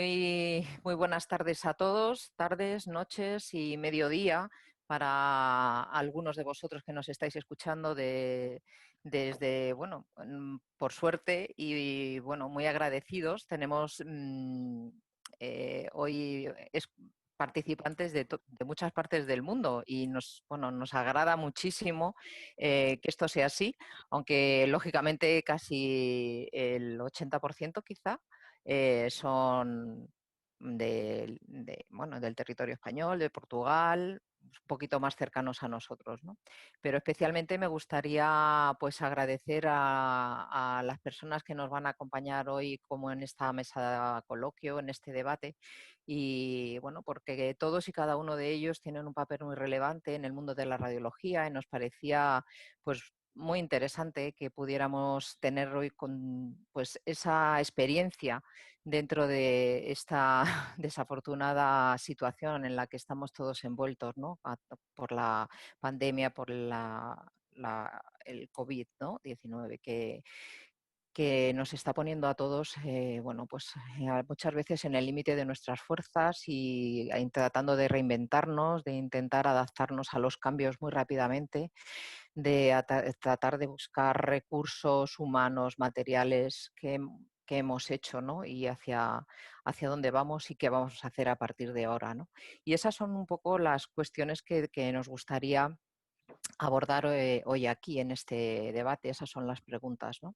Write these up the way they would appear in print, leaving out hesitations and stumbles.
muy buenas tardes a todos, tardes, noches y mediodía para algunos de vosotros que nos estáis escuchando desde, bueno, por suerte y, bueno, muy agradecidos. Tenemos hoy participantes de muchas partes del mundo y nos agrada muchísimo que esto sea así, aunque lógicamente casi el 80% quizá son bueno, del territorio español, de Portugal, un poquito más cercanos a nosotros, ¿no? Pero especialmente me gustaría pues agradecer a las personas que nos van a acompañar hoy como en esta mesa de coloquio, en este debate, y bueno, porque todos y cada uno de ellos tienen un papel muy relevante en el mundo de la radiología y nos parecía pues muy interesante que pudiéramos tener hoy con pues esa experiencia dentro de esta desafortunada situación en la que estamos todos envueltos, ¿no? Por la pandemia, por el COVID, ¿no? 19, que nos está poniendo a todos, bueno, pues muchas veces en el límite de nuestras fuerzas y tratando de reinventarnos, de intentar adaptarnos a los cambios muy rápidamente, de tratar de buscar recursos humanos, materiales que hemos hecho, ¿no? Y hacia dónde vamos y qué vamos a hacer a partir de ahora, ¿no? Y esas son un poco las cuestiones que nos gustaría abordar hoy aquí en este debate. Esas son las preguntas, ¿no?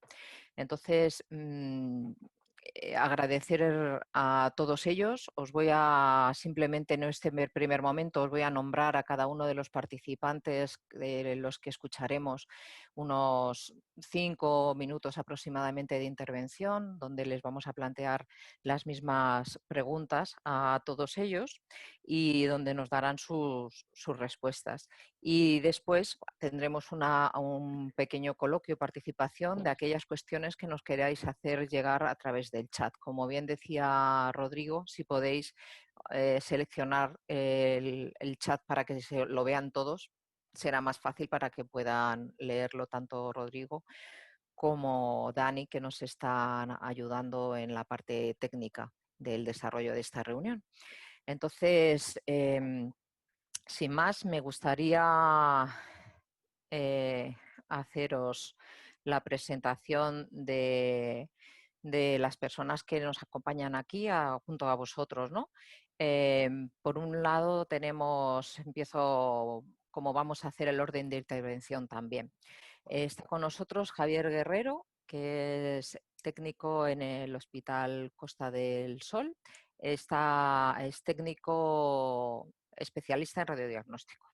Entonces, agradecer a todos ellos. Os voy a simplemente en este primer momento os voy a nombrar a cada uno de los participantes de los que escucharemos unos 5 minutos aproximadamente de intervención, donde les vamos a plantear las mismas preguntas a todos ellos y donde nos darán sus respuestas. Y después tendremos un pequeño coloquio, participación de aquellas cuestiones que nos queráis hacer llegar a través del chat. Como bien decía Rodrigo, si podéis seleccionar el chat para que lo vean todos, será más fácil para que puedan leerlo tanto Rodrigo como Dani, que nos están ayudando en la parte técnica del desarrollo de esta reunión. Entonces, sin más, me gustaría haceros la presentación de las personas que nos acompañan aquí junto a vosotros, ¿no? Por un lado empiezo como vamos a hacer el orden de intervención también. Está con nosotros Javier Guerrero, que es técnico en el Hospital Costa del Sol. Es técnico especialista en radiodiagnóstico,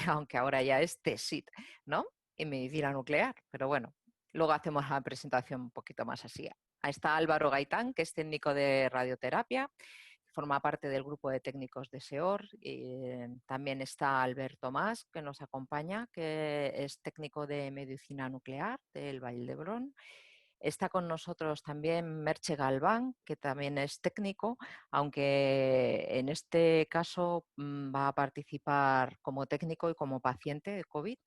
aunque ahora ya es TESIT, ¿no? En medicina nuclear, pero bueno, luego hacemos la presentación un poquito más así. Ahí está Álvaro Gaitán, que es técnico de radioterapia, forma parte del grupo de técnicos de SEOR. También está Albert Tomás, que nos acompaña, que es técnico de medicina nuclear del Vall d'Hebron. Está con nosotros también Merche Galván, que también es técnico, aunque en este caso va a participar como técnico y como paciente de COVID.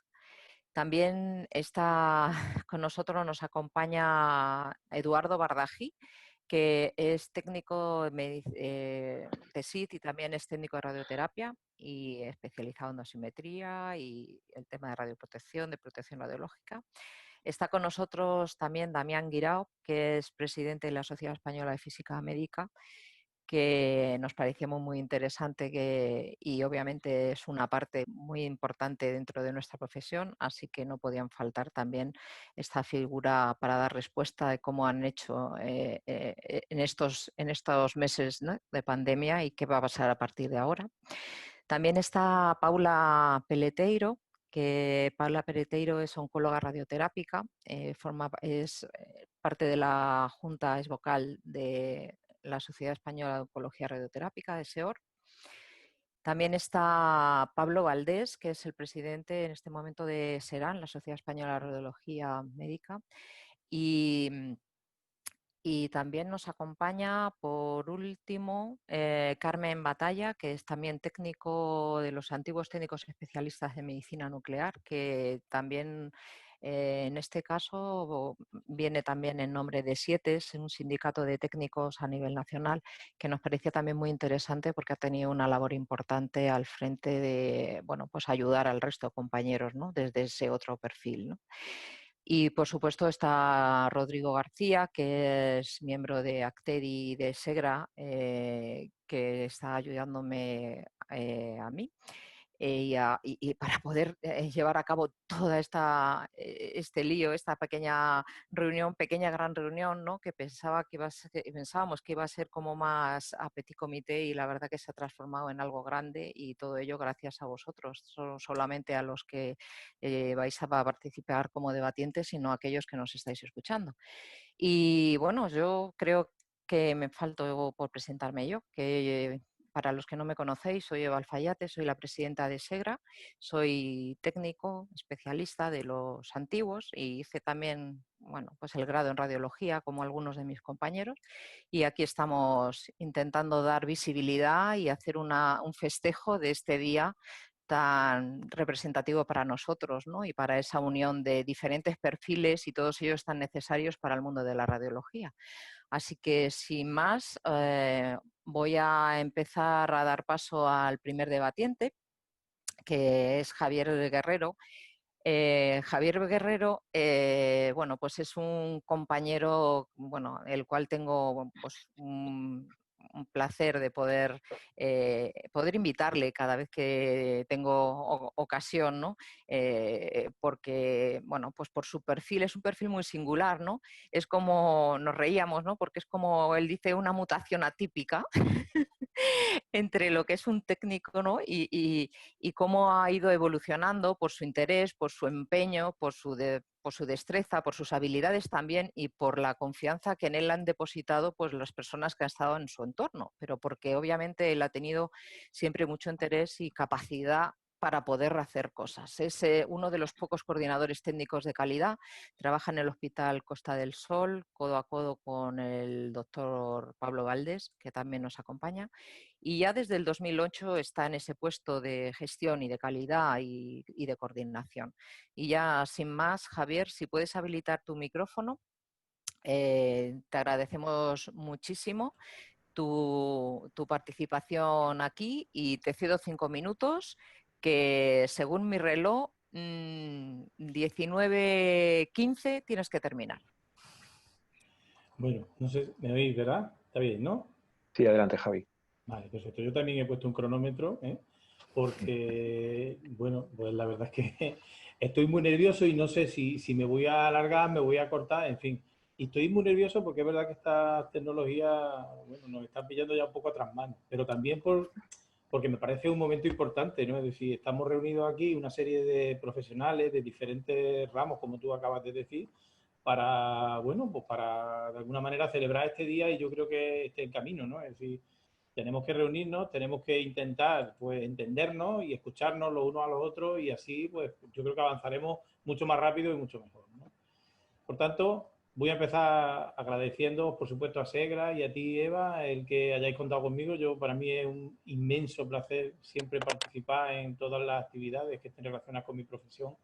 También está con nosotros, nos acompaña Eduardo Bardají, que es técnico de SIT y también es técnico de radioterapia y especializado en dosimetría y el tema de radioprotección, de protección radiológica. Está con nosotros también Damián Guirao, que es presidente de la Sociedad Española de Física Médica, que nos parecía muy interesante y obviamente es una parte muy importante dentro de nuestra profesión, así que no podían faltar también esta figura para dar respuesta de cómo han hecho en estos meses, ¿no?, de pandemia y qué va a pasar a partir de ahora. También está Paula Peleteiro, que Paula Peleteiro es oncóloga radioterápica, es parte de la Junta, es vocal de la Sociedad Española de Oncología Radioterápica, de SEOR. También está Pablo Valdés, que es el presidente en este momento de SERAN, la Sociedad Española de Radiología Médica. Y también nos acompaña, por último, Carmen Batalla, que es también técnico de los antiguos técnicos especialistas de medicina nuclear, que también En este caso viene también en nombre de SIETES, un sindicato de técnicos a nivel nacional, que nos parecía también muy interesante porque ha tenido una labor importante al frente de, bueno, pues ayudar al resto de compañeros, ¿no? Desde ese otro perfil, ¿no? Y por supuesto está Rodrigo García, que es miembro de Actedi y de Segra, que está ayudándome a mí. Y para poder llevar a cabo toda este lío, esta pequeña reunión, pequeña gran reunión, ¿no? Que pensábamos que iba a ser como más a petit comité, y la verdad que se ha transformado en algo grande, y todo ello gracias a vosotros, no solamente a los que vais a participar como debatientes, sino a aquellos que nos estáis escuchando. Y bueno, yo creo que me faltó por presentarme yo, que para los que no me conocéis, soy Eva Alfayate, soy la presidenta de SEGRA, soy técnico, especialista de los antiguos, y hice también, bueno, pues el grado en radiología como algunos de mis compañeros, y aquí estamos intentando dar visibilidad y hacer un festejo de este día tan representativo para nosotros, ¿no? Y para esa unión de diferentes perfiles, y todos ellos tan necesarios para el mundo de la radiología. Así que, sin más, voy a empezar a dar paso al primer debatiente, que es Javier Guerrero. Javier Guerrero, bueno, pues es un compañero, bueno, el cual tengo pues, un placer de poder invitarle cada vez que tengo ocasión, ¿no? Porque, bueno, pues por su perfil, es un perfil muy singular, ¿no? Es como, nos reíamos, ¿no? Porque es como él dice, una mutación atípica entre lo que es un técnico, ¿no? Y cómo ha ido evolucionando por su interés, por su empeño, por su destreza, por sus habilidades también, y por la confianza que en él han depositado pues las personas que han estado en su entorno, pero porque obviamente él ha tenido siempre mucho interés y capacidad para poder hacer cosas. Es uno de los pocos coordinadores técnicos de calidad, trabaja en el Hospital Costa del Sol, codo a codo con el doctor Pablo Valdés, que también nos acompaña, y ya desde el 2008 está en ese puesto de gestión y de calidad y de coordinación. Y ya sin más, Javier, si puedes habilitar tu micrófono, te agradecemos muchísimo tu participación aquí, y te cedo 5 minutos, que según mi reloj, 19:15 tienes que terminar. Bueno, no sé, ¿me oís, verdad? Está bien, ¿no? Sí, adelante, Javi. Vale, perfecto. Yo también he puesto un cronómetro, porque, bueno, pues la verdad es que estoy muy nervioso y no sé si me voy a alargar, me voy a cortar, en fin. Y estoy muy nervioso porque es verdad que esta tecnología, bueno, nos está pillando ya un poco a tras manos, pero también porque me parece un momento importante, ¿no? Es decir, estamos reunidos aquí una serie de profesionales de diferentes ramos, como tú acabas de decir, para, bueno, pues para de alguna manera celebrar este día, y yo creo que este es el camino, ¿no? Es decir, tenemos que reunirnos, tenemos que intentar pues entendernos y escucharnos los unos a los otros, y así pues yo creo que avanzaremos mucho más rápido y mucho mejor, ¿no? Por tanto, voy a empezar agradeciendo, por supuesto, a Segra y a ti, Eva, el que hayáis contado conmigo. Para mí es un inmenso placer siempre participar en todas las actividades que estén relacionadas con mi profesión,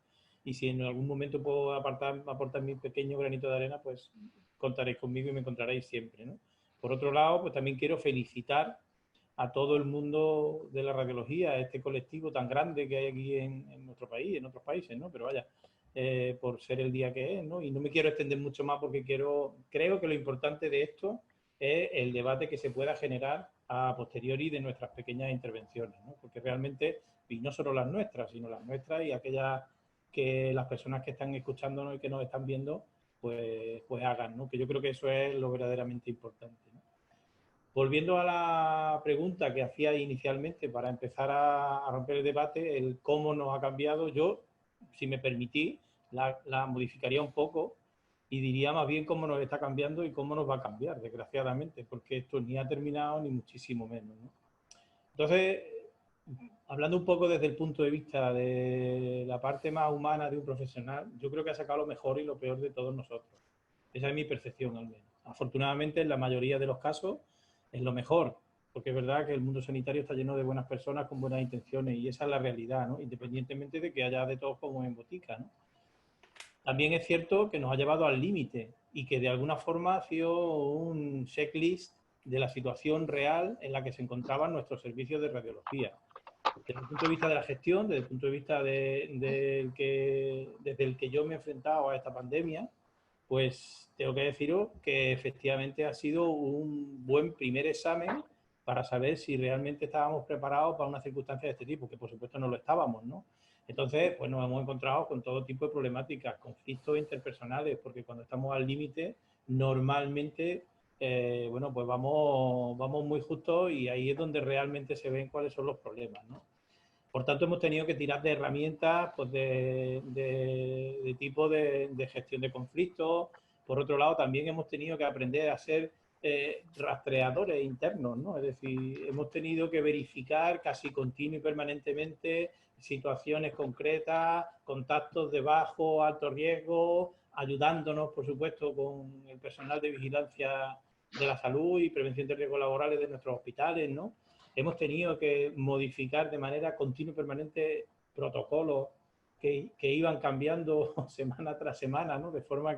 y si en algún momento puedo aportar mi pequeño granito de arena, pues contaréis conmigo y me encontraréis siempre, ¿no? Por otro lado, pues también quiero felicitar a todo el mundo de la radiología, a este colectivo tan grande que hay aquí en nuestro país, en otros países, ¿no? Pero vaya, por ser el día que es, ¿no? Y no me quiero extender mucho más porque creo que lo importante de esto es el debate que se pueda generar a posteriori de nuestras pequeñas intervenciones, ¿no? Porque realmente, y no solo las nuestras, sino las nuestras y aquellas que las personas que están escuchándonos y que nos están viendo, pues hagan, ¿no? Que yo creo que eso es lo verdaderamente importante, ¿no? Volviendo a la pregunta que hacía inicialmente para empezar a romper el debate, el cómo nos ha cambiado, yo, si me permitís, la modificaría un poco y diría más bien cómo nos está cambiando y cómo nos va a cambiar, desgraciadamente, porque esto ni ha terminado ni muchísimo menos, ¿no? Entonces, hablando un poco desde el punto de vista de la parte más humana de un profesional, yo creo que ha sacado lo mejor y lo peor de todos nosotros. Esa es mi percepción, al menos. Afortunadamente, en la mayoría de los casos, es lo mejor, porque es verdad que el mundo sanitario está lleno de buenas personas con buenas intenciones, y esa es la realidad, ¿no? Independientemente de que haya de todos como en botica, ¿no? también es cierto que nos ha llevado al límite y que de alguna forma ha sido un checklist de la situación real en la que se encontraban nuestros servicios de radiología. Desde el punto de vista de la gestión, desde el punto de vista desde el que yo me he enfrentado a esta pandemia, pues tengo que deciros que efectivamente ha sido un buen primer examen para saber si realmente estábamos preparados para una circunstancia de este tipo, que por supuesto no lo estábamos, ¿no? Entonces, pues nos hemos encontrado con todo tipo de problemáticas, conflictos interpersonales, porque cuando estamos al límite, normalmente, bueno, pues vamos muy justos y ahí es donde realmente se ven cuáles son los problemas, ¿no? Por tanto, hemos tenido que tirar de herramientas pues, de tipo de gestión de conflictos. Por otro lado, también hemos tenido que aprender a ser rastreadores internos, ¿no? Es decir, hemos tenido que verificar casi continuo y permanentemente situaciones concretas, contactos de bajo, alto riesgo, ayudándonos, por supuesto, con el personal de vigilancia de la salud y prevención de riesgos laborales de nuestros hospitales, ¿no? Hemos tenido que modificar de manera continua y permanente protocolos que iban cambiando semana tras semana, ¿no? De forma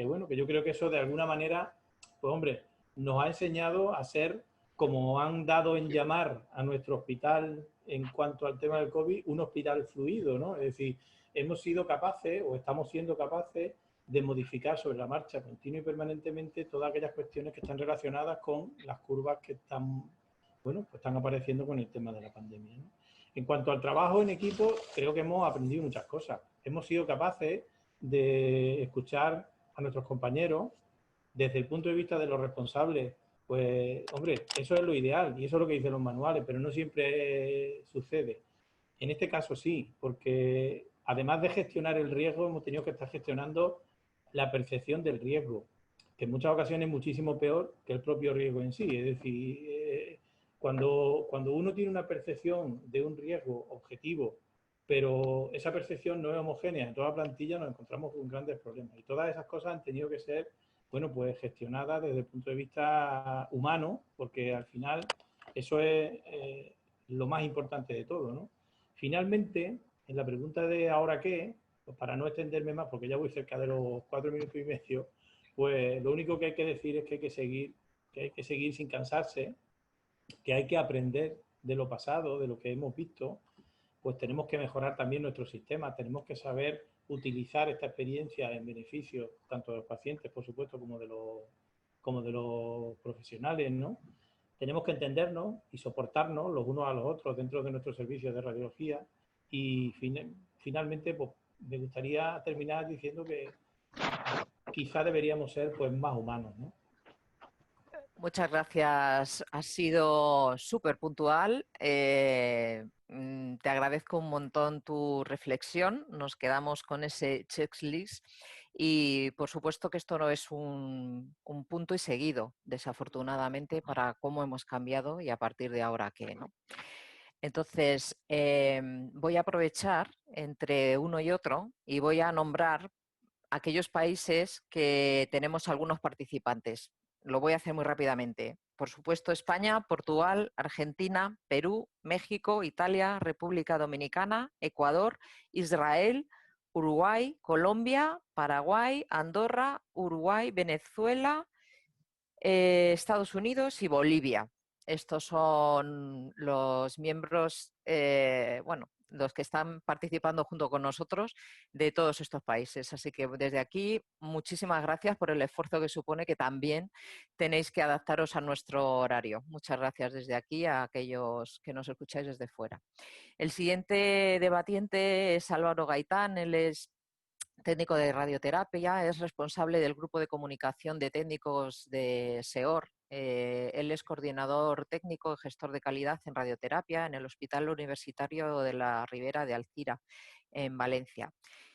bueno, que yo creo que eso de alguna manera, pues hombre, nos ha enseñado a ser, como han dado en llamar a nuestro hospital en cuanto al tema del COVID, un hospital fluido, ¿no? Es decir, hemos sido capaces o estamos siendo capaces de modificar sobre la marcha continua y permanentemente todas aquellas cuestiones que están relacionadas con las curvas que están, bueno, pues están apareciendo con el tema de la pandemia, ¿no? En cuanto al trabajo en equipo, creo que hemos aprendido muchas cosas. Hemos sido capaces de escuchar a nuestros compañeros desde el punto de vista de los responsables. Pues, hombre, eso es lo ideal y eso es lo que dicen los manuales, pero no siempre sucede. En este caso sí, porque además de gestionar el riesgo, hemos tenido que estar gestionando la percepción del riesgo, que en muchas ocasiones es muchísimo peor que el propio riesgo en sí. Es decir, cuando uno tiene una percepción de un riesgo objetivo, pero esa percepción no es homogénea en toda la plantilla, nos encontramos con grandes problemas. Y todas esas cosas han tenido que ser, bueno, pues gestionadas desde el punto de vista humano, porque al final eso es lo más importante de todo, ¿no? Finalmente, en la pregunta de ahora qué, pues para no extenderme más, porque ya voy cerca de los 4 minutos y medio, pues lo único que hay que decir es que hay que seguir sin cansarse, que hay que aprender de lo pasado, de lo que hemos visto, pues tenemos que mejorar también nuestro sistema, tenemos que saber utilizar esta experiencia en beneficio tanto de los pacientes, por supuesto, como de los profesionales, ¿no? Tenemos que entendernos y soportarnos los unos a los otros dentro de nuestros servicios de radiología y finalmente pues, me gustaría terminar diciendo que quizá deberíamos ser pues, más humanos, ¿no? Muchas gracias, has sido súper puntual. Te agradezco un montón tu reflexión. Nos quedamos con ese checklist y por supuesto que esto no es un punto y seguido, desafortunadamente, para cómo hemos cambiado y a partir de ahora qué, ¿no? Entonces, voy a aprovechar entre uno y otro y voy a nombrar aquellos países que tenemos algunos participantes. Lo voy a hacer muy rápidamente. Por supuesto, España, Portugal, Argentina, Perú, México, Italia, República Dominicana, Ecuador, Israel, Uruguay, Colombia, Paraguay, Andorra, Uruguay, Venezuela, Estados Unidos y Bolivia. Estos son los miembros, bueno, los que están participando junto con nosotros de todos estos países. Así que desde aquí, muchísimas gracias por el esfuerzo que supone que también tenéis que adaptaros a nuestro horario. Muchas gracias desde aquí a aquellos que nos escucháis desde fuera. El siguiente debatiente es Álvaro Gaitán. Él es técnico de radioterapia, es responsable del grupo de comunicación de técnicos de SEOR. Él es coordinador técnico y gestor de calidad en radioterapia en el Hospital Universitario de la Ribera de Alcira, en Valencia.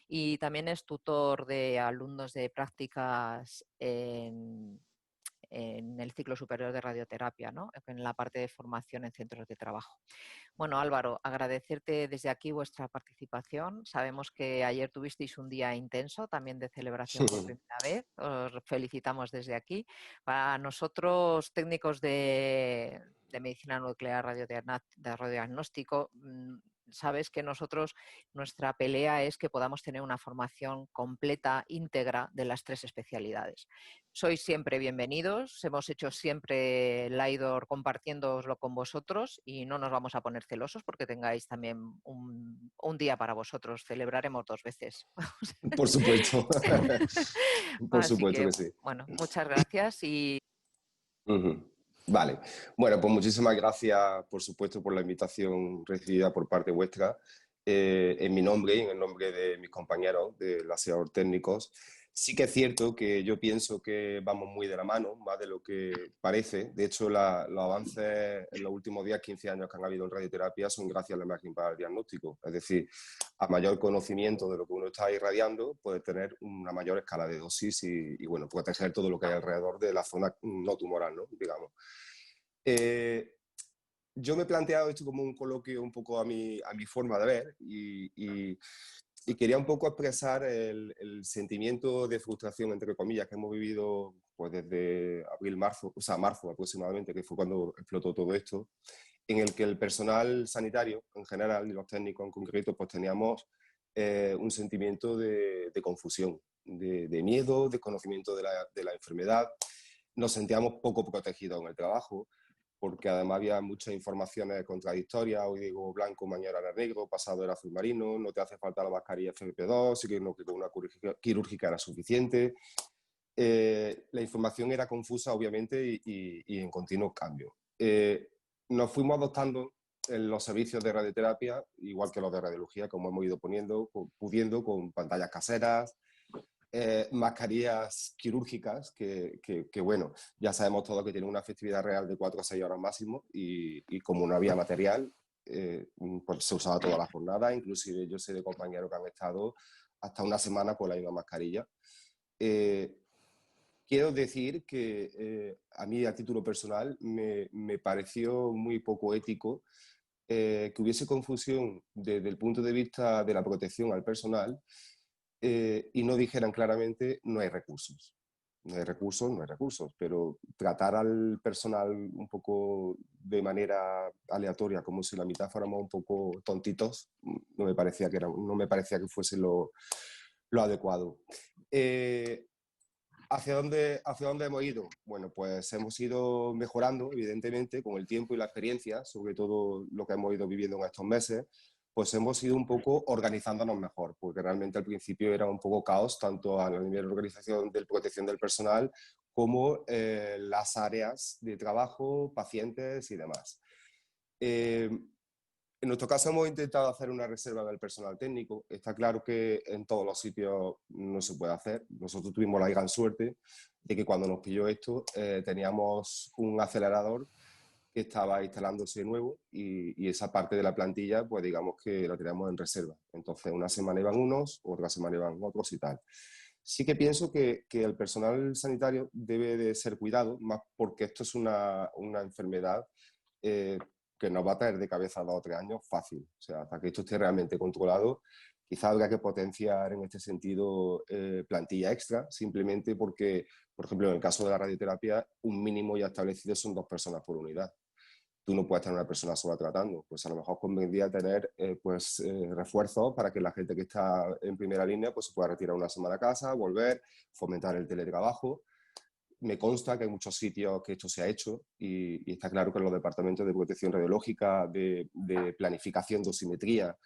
Y también es tutor de alumnos de prácticas en el ciclo superior de radioterapia, ¿no? En la parte de formación en centros de trabajo. Bueno, Álvaro, agradecerte desde aquí vuestra participación. Sabemos que ayer tuvisteis un día intenso, también de celebración por Sí, primera vez. Os felicitamos desde aquí. Para nosotros, técnicos de medicina nuclear de radiodiagnóstico, sabes que nosotros, nuestra pelea es que podamos tener una formación completa, íntegra de las 3 especialidades. Sois siempre bienvenidos, hemos hecho siempre LIDOR compartiéndoslo con vosotros y no nos vamos a poner celosos porque tengáis también un día para vosotros. Celebraremos 2 veces. Por supuesto. Por Así supuesto que, que sí. bueno, muchas gracias y... Vale. Bueno, pues muchísimas gracias, por supuesto, por la invitación recibida por parte vuestra. En mi nombre y en el nombre de mis compañeros de la SEAOR técnicos, sí que es cierto que yo pienso que vamos muy de la mano, más de lo que parece. De hecho, los avances en los últimos 10, 15 años que han habido en radioterapia son gracias a la imagen para el diagnóstico. Es decir, a mayor conocimiento de lo que uno está irradiando, puede tener una mayor escala de dosis bueno, proteger todo lo que hay alrededor de la zona no tumoral, ¿no? Digamos. Yo me he planteado esto como un coloquio un poco a mi forma de ver y quería un poco expresar el sentimiento de frustración, entre comillas, que hemos vivido pues, desde marzo aproximadamente, que fue cuando explotó todo esto, en el que el personal sanitario en general y los técnicos en concreto pues teníamos un sentimiento de confusión, de miedo, desconocimiento de la enfermedad. Nos sentíamos poco protegidos en el trabajo, porque además había muchas informaciones contradictorias. Hoy digo blanco, mañana era negro, pasado era azul marino, no te hace falta la mascarilla FFP2, sí que no, que con una quirúrgica era suficiente. La información era confusa, obviamente, y en continuo cambio. Nos fuimos adoptando en los servicios de radioterapia, igual que los de radiología, como hemos ido pudiendo, con pantallas caseras, mascarillas quirúrgicas que, bueno, ya sabemos todos que tienen una efectividad real de 4 a 6 horas máximo y como no había material, pues se usaba toda la jornada. Inclusive yo sé de compañeros que han estado hasta una semana con la misma mascarilla. Quiero decir que a mí, a título personal, me pareció muy poco ético que hubiese confusión desde el punto de vista de la protección al personal y no dijeran claramente no hay recursos. No hay recursos, no hay recursos, pero tratar al personal un poco de manera aleatoria, como si la mitad fuéramos un poco tontitos, no me parecía que fuese lo adecuado. ¿Hacia dónde hemos ido? Bueno, pues hemos ido mejorando, evidentemente, con el tiempo y la experiencia, sobre todo lo que hemos ido viviendo en estos meses, pues hemos ido un poco organizándonos mejor, porque realmente al principio era un poco caos, tanto a nivel de organización de protección del personal, como las áreas de trabajo, pacientes y demás. En nuestro caso hemos intentado hacer una reserva del personal técnico. Está claro que en todos los sitios no se puede hacer. Nosotros tuvimos la gran suerte de que cuando nos pilló esto teníamos un acelerador que estaba instalándose nuevo y esa parte de la plantilla, pues digamos que la teníamos en reserva. Entonces una semana iban unos, otra semana iban otros y tal. Sí que pienso que el personal sanitario debe de ser cuidado, más porque esto es una enfermedad que nos va a traer de cabeza 2 o 3 años fácil. O sea, hasta que esto esté realmente controlado, quizá habría que potenciar en este sentido plantilla extra, simplemente porque, por ejemplo, en el caso de la radioterapia, un mínimo ya establecido son 2 personas por unidad. Tú no puedes tener una persona sola tratando, pues a lo mejor convendría tener refuerzos para que la gente que está en primera línea pues se pueda retirar una semana a casa, volver, fomentar el teletrabajo. Me consta que hay muchos sitios que esto se ha hecho y está claro que en los departamentos de protección radiológica, de planificación, dosimetría,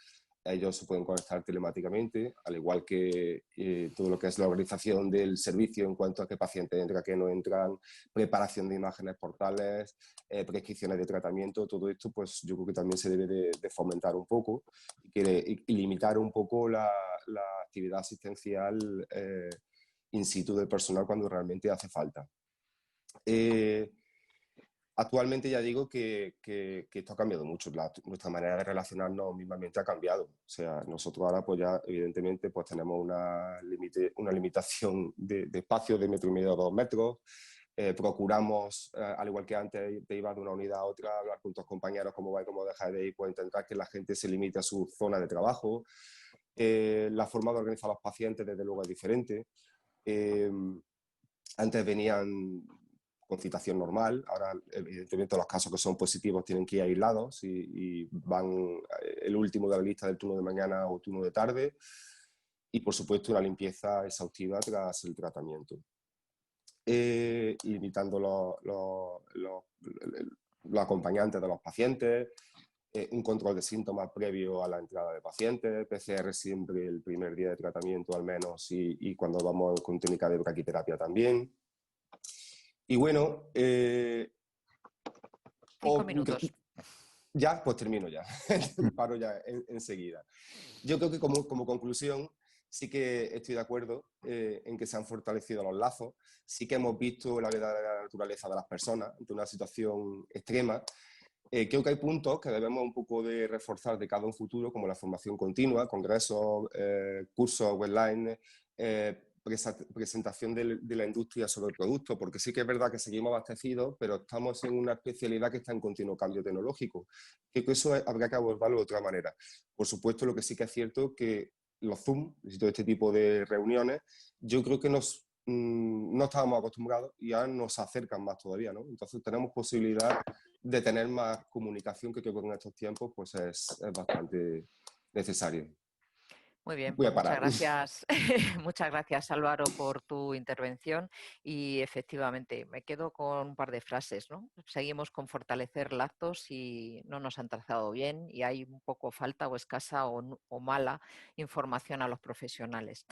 ellos se pueden conectar telemáticamente, al igual que todo lo que es la organización del servicio en cuanto a qué pacientes entran, qué no entran, preparación de imágenes portales, prescripciones de tratamiento. Todo esto pues yo creo que también se debe de fomentar un poco y limitar un poco la actividad asistencial in situ del personal cuando realmente hace falta. Actualmente ya digo que esto ha cambiado mucho, nuestra manera de relacionarnos mismamente ha cambiado. O sea, nosotros ahora pues ya evidentemente pues tenemos una limitación de espacio de 1,5 metros a 2 metros. Procuramos, al igual que antes te ibas de una unidad a otra, hablar con tus compañeros cómo va y cómo deja de ir, pues intentar que la gente se limite a su zona de trabajo. La forma de organizar a los pacientes desde luego es diferente. Antes venían con citación normal. Ahora, evidentemente, los casos que son positivos tienen que ir aislados y van el último de la lista del turno de mañana o turno de tarde. Y, por supuesto, una limpieza exhaustiva tras el tratamiento. Limitando los acompañantes de los pacientes, un control de síntomas previo a la entrada de pacientes, PCR siempre el primer día de tratamiento al menos y cuando vamos con técnica de braquiterapia también. Y bueno... 5 minutos. Ya, pues termino ya. Paro ya enseguida. Yo creo que como conclusión sí que estoy de acuerdo en que se han fortalecido los lazos, sí que hemos visto la verdadera naturaleza de las personas ante una situación extrema. Creo que hay puntos que debemos un poco de reforzar de cada un futuro, como la formación continua, congresos, cursos online, presentación de la industria sobre el producto, porque sí que es verdad que seguimos abastecidos, pero estamos en una especialidad que está en continuo cambio tecnológico. Creo que eso habrá que abordarlo de otra manera. Por supuesto, lo que sí que es cierto es que los Zoom y todo este tipo de reuniones, yo creo que no estábamos acostumbrados y ahora nos acercan más todavía, ¿no? Entonces tenemos posibilidad de tener más comunicación, que creo que en estos tiempos pues es bastante necesario. Muy bien, Voy pues a muchas parar. gracias, muchas gracias Álvaro por tu intervención y efectivamente me quedo con un par de frases, ¿no? Seguimos con fortalecer lazos y no nos han trazado bien y hay un poco falta o escasa o mala información a los profesionales.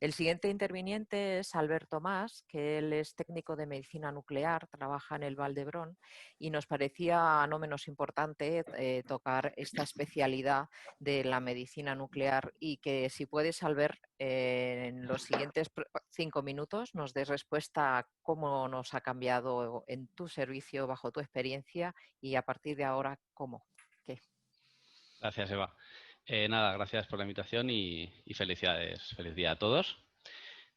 El siguiente interviniente es Alberto Mas, que él es técnico de medicina nuclear, trabaja en el Vall d'Hebron y nos parecía no menos importante tocar esta especialidad de la medicina nuclear y que si puedes, Albert, en los siguientes 5 minutos nos des respuesta a cómo nos ha cambiado en tu servicio bajo tu experiencia y a partir de ahora, ¿cómo? ¿Qué? Gracias, Eva. Nada, gracias por la invitación y felicidades. Feliz día a todos.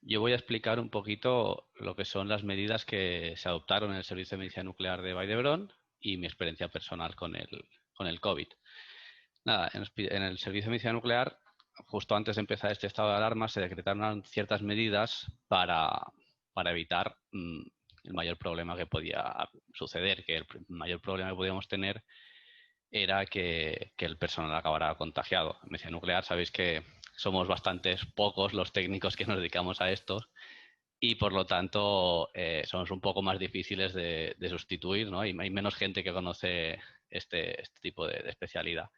Yo voy a explicar un poquito lo que son las medidas que se adoptaron en el Servicio de Medicina Nuclear de Vall d'Hebron y mi experiencia personal con el COVID. Nada, en el Servicio de Medicina Nuclear, justo antes de empezar este estado de alarma, se decretaron ciertas medidas para evitar el mayor problema que podía suceder, que el mayor problema que podíamos tener era que el personal acabara contagiado. En medicina nuclear sabéis que somos bastantes pocos los técnicos que nos dedicamos a esto y por lo tanto somos un poco más difíciles de sustituir, ¿no? Y hay menos gente que conoce este tipo de especialidad.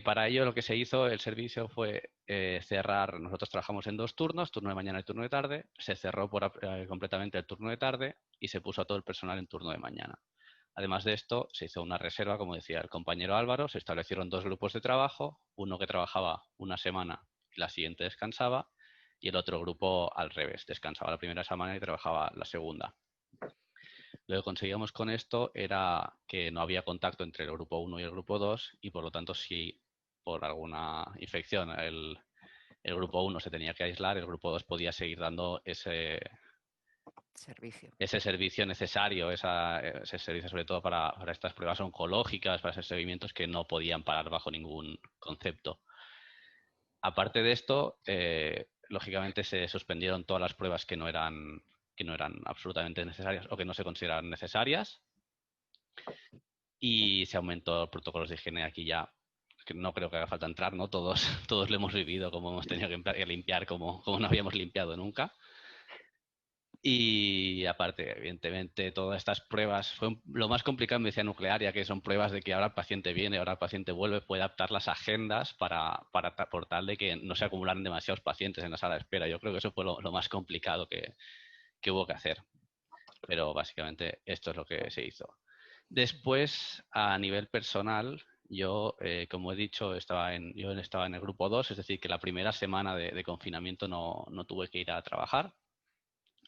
Para ello lo que se hizo, el servicio fue cerrar, nosotros trabajamos en 2 turnos, turno de mañana y turno de tarde, se cerró completamente el turno de tarde y se puso a todo el personal en turno de mañana. Además de esto, se hizo una reserva, como decía el compañero Álvaro, se establecieron 2 grupos de trabajo, uno que trabajaba una semana y la siguiente descansaba, y el otro grupo al revés, descansaba la primera semana y trabajaba la segunda. Lo que conseguíamos con esto era que no había contacto entre el grupo 1 y el grupo 2 y por lo tanto si por alguna infección el grupo 1 se tenía que aislar, el grupo 2 podía seguir dando ese servicio necesario, ese servicio sobre todo para estas pruebas oncológicas, para esos seguimientos que no podían parar bajo ningún concepto. Aparte de esto, lógicamente se suspendieron todas las pruebas que no eran absolutamente necesarias o que no se consideraban necesarias y se aumentó los protocolos de higiene. Aquí ya que no creo que haga falta entrar, ¿no? Todos lo hemos vivido, como hemos tenido que limpiar como no habíamos limpiado nunca. Y aparte, evidentemente, todas estas pruebas fue lo más complicado en medicina nuclear, ya que son pruebas de que ahora el paciente viene, ahora el paciente vuelve, puede adaptar las agendas por tal de que no se acumularan demasiados pacientes en la sala de espera. Yo creo que eso fue lo más complicado que hubo que hacer. Pero básicamente esto es lo que se hizo. Después, a nivel personal, yo, como he dicho, yo estaba en el grupo 2, es decir, que la primera semana de confinamiento no tuve que ir a trabajar.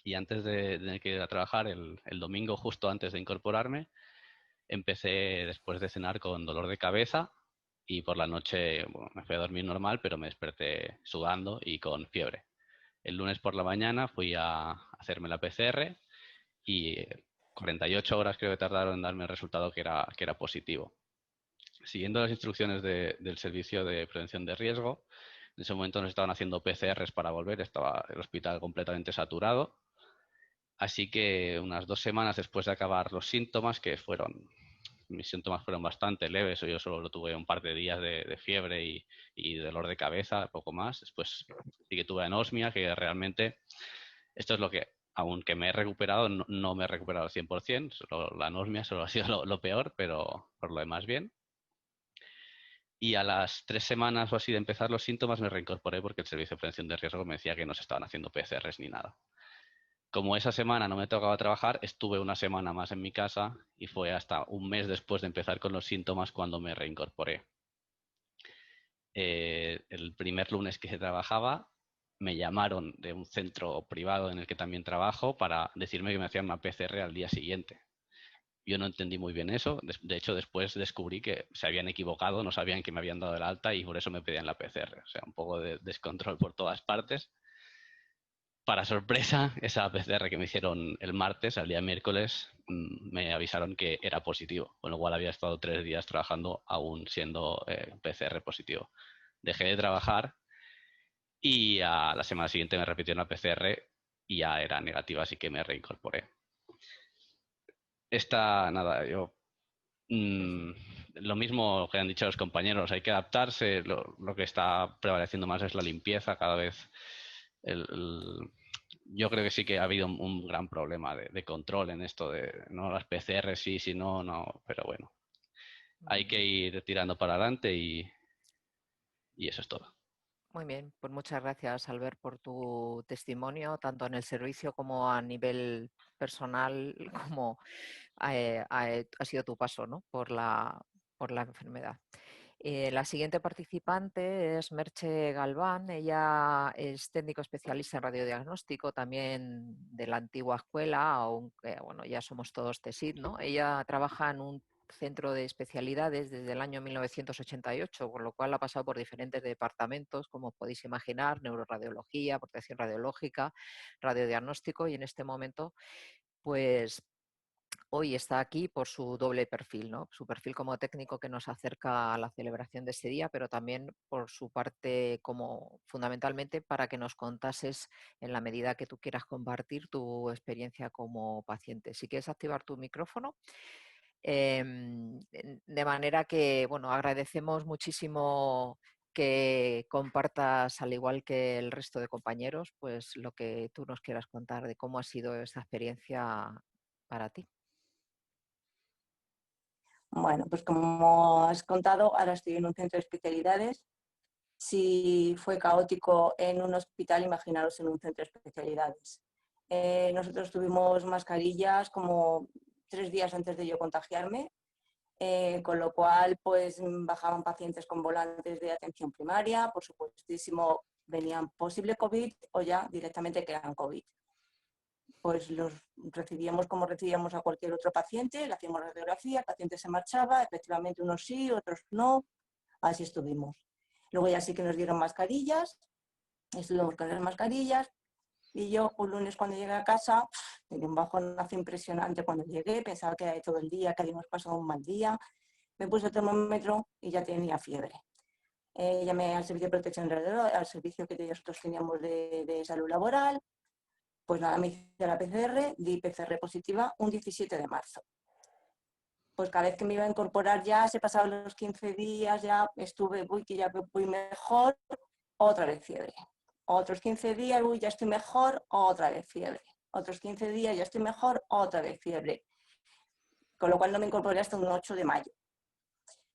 Y antes de tener que ir a trabajar, el domingo, justo antes de incorporarme, empecé después de cenar con dolor de cabeza y por la noche me fui a dormir normal, pero me desperté sudando y con fiebre. El lunes por la mañana fui a hacerme la PCR y 48 horas creo que tardaron en darme el resultado que era positivo. Siguiendo las instrucciones del Servicio de Prevención de Riesgo, en ese momento nos estaban haciendo PCRs para volver, estaba el hospital completamente saturado Así que unas 2 semanas después de acabar los síntomas, mis síntomas fueron bastante leves, yo solo tuve un par de días de fiebre y dolor de cabeza, poco más. Después sí que tuve anosmia, que realmente esto es lo que, aunque me he recuperado, no me he recuperado al 100%, la anosmia solo ha sido lo peor, pero por lo demás bien. Y a las 3 semanas o así de empezar los síntomas me reincorporé porque el Servicio de Prevención de Riesgo me decía que no se estaban haciendo PCRs ni nada. Como esa semana no me tocaba trabajar, estuve una semana más en mi casa y fue hasta un mes después de empezar con los síntomas cuando me reincorporé. El primer lunes que se trabajaba, me llamaron de un centro privado en el que también trabajo para decirme que me hacían una PCR al día siguiente. Yo no entendí muy bien eso. De hecho, después descubrí que se habían equivocado, no sabían que me habían dado el alta y por eso me pedían la PCR. O sea, un poco de descontrol por todas partes. Para sorpresa, esa PCR que me hicieron el martes, al día miércoles, me avisaron que era positivo, con lo cual había estado 3 días trabajando aún siendo PCR positivo. Dejé de trabajar y a la semana siguiente me repitieron la PCR y ya era negativa, así que me reincorporé. Nada, lo mismo que han dicho los compañeros, hay que adaptarse, lo que está prevaleciendo más es la limpieza cada vez. Yo creo que sí que ha habido un gran problema de control en esto de no las PCR, sí, si no, no, pero bueno, hay que ir tirando para adelante y eso es todo. Muy bien, pues muchas gracias, Albert, por tu testimonio, tanto en el servicio como a nivel personal, como ha sido tu paso, ¿no? por la enfermedad. La siguiente participante es Merche Galván. Ella es técnico especialista en radiodiagnóstico, también de la antigua escuela, aunque bueno, ya somos todos TESID, ¿no? Ella trabaja en un centro de especialidades desde el año 1988, con lo cual ha pasado por diferentes departamentos, como podéis imaginar, neuroradiología, protección radiológica, radiodiagnóstico, y en este momento, pues hoy está aquí por su doble perfil, ¿no? Su perfil como técnico que nos acerca a la celebración de este día, pero también por su parte como fundamentalmente para que nos contases en la medida que tú quieras compartir tu experiencia como paciente. Si quieres activar tu micrófono. De manera que, bueno, agradecemos muchísimo que compartas, al igual que el resto de compañeros, pues lo que tú nos quieras contar de cómo ha sido esta experiencia para ti. Bueno, pues como has contado, ahora estoy en un centro de especialidades. Si fue caótico en un hospital, imaginaros en un centro de especialidades. Nosotros tuvimos mascarillas como 3 días antes de yo contagiarme, con lo cual pues bajaban pacientes con volantes de atención primaria, por supuestísimo venían posible COVID o ya directamente que eran COVID. Pues los recibíamos como recibíamos a cualquier otro paciente, le hacíamos radiografía, el paciente se marchaba, efectivamente unos sí, otros no, así estuvimos. Luego ya sí que nos dieron mascarillas, estuvimos con las mascarillas y yo un lunes cuando llegué a casa tenía un bajonazo impresionante cuando llegué, pensaba que era de todo el día, que habíamos pasado un mal día, me puse el termómetro y ya tenía fiebre. Llamé al servicio de protección radiológica, al servicio que nosotros teníamos de salud laboral. Pues nada, me hice la PCR, di PCR positiva un 17 de marzo. Pues cada vez que me iba a incorporar ya se pasaban los 15 días, ya estuve, uy, que ya voy mejor, otra vez fiebre. Otros 15 días, uy, ya estoy mejor, otra vez fiebre. Otros 15 días, ya estoy mejor, otra vez fiebre. Con lo cual no me incorporé hasta un 8 de mayo.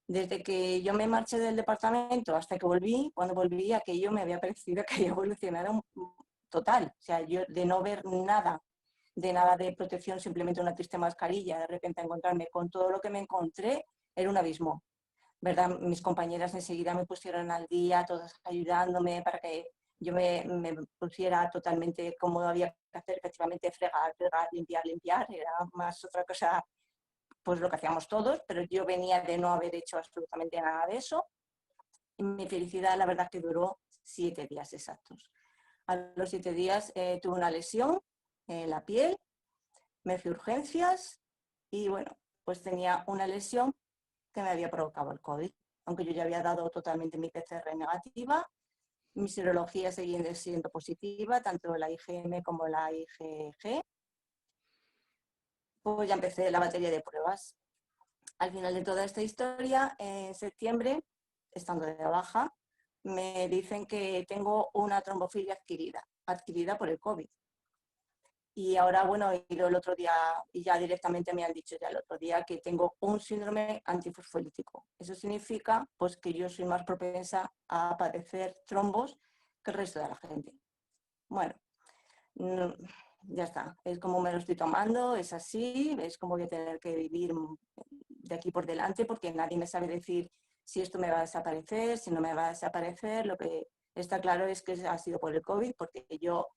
Desde que yo me marché del departamento hasta que volví, cuando volví, aquello me había parecido que había evolucionado total. O sea, yo de no ver nada de protección, simplemente una triste mascarilla, de repente encontrarme con todo lo que me encontré, era un abismo, ¿verdad? Mis compañeras enseguida me pusieron al día, todas ayudándome para que yo me pusiera totalmente como había que hacer, efectivamente, fregar, limpiar, era más otra cosa, pues lo que hacíamos todos, pero yo venía de no haber hecho absolutamente nada de eso. Y mi felicidad, la verdad, que duró 7 días exactos. A los 7 días tuve una lesión en la piel, me fui a urgencias y bueno, pues tenía una lesión que me había provocado el COVID. Aunque yo ya había dado totalmente mi PCR negativa, mi serología seguía siendo positiva, tanto la IgM como la IgG, pues ya empecé la batería de pruebas. Al final de toda esta historia, en septiembre, estando de baja, me dicen que tengo una trombofilia adquirida por el COVID. Y ahora, bueno, he ido el otro día y ya directamente me han dicho ya el otro día que tengo un síndrome antifosfolítico. Eso significa pues, que yo soy más propensa a padecer trombos que el resto de la gente. Bueno, ya está. Es como me lo estoy tomando, es así, es como voy a tener que vivir de aquí por delante porque nadie me sabe decir si esto me va a desaparecer, si no me va a desaparecer. Lo que está claro es que ha sido por el COVID, porque yo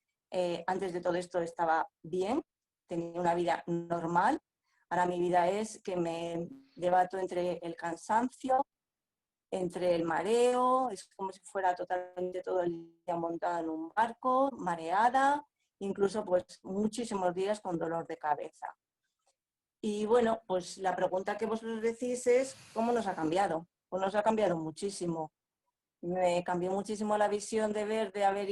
antes de todo esto estaba bien, tenía una vida normal. Ahora mi vida es que me debato entre el cansancio, entre el mareo, es como si fuera totalmente todo el día montada en un barco, mareada, incluso pues muchísimos días con dolor de cabeza. Y bueno, pues la pregunta que vosotros decís es ¿cómo nos ha cambiado? Pues nos ha cambiado muchísimo. Me cambió muchísimo la visión de ver, de haber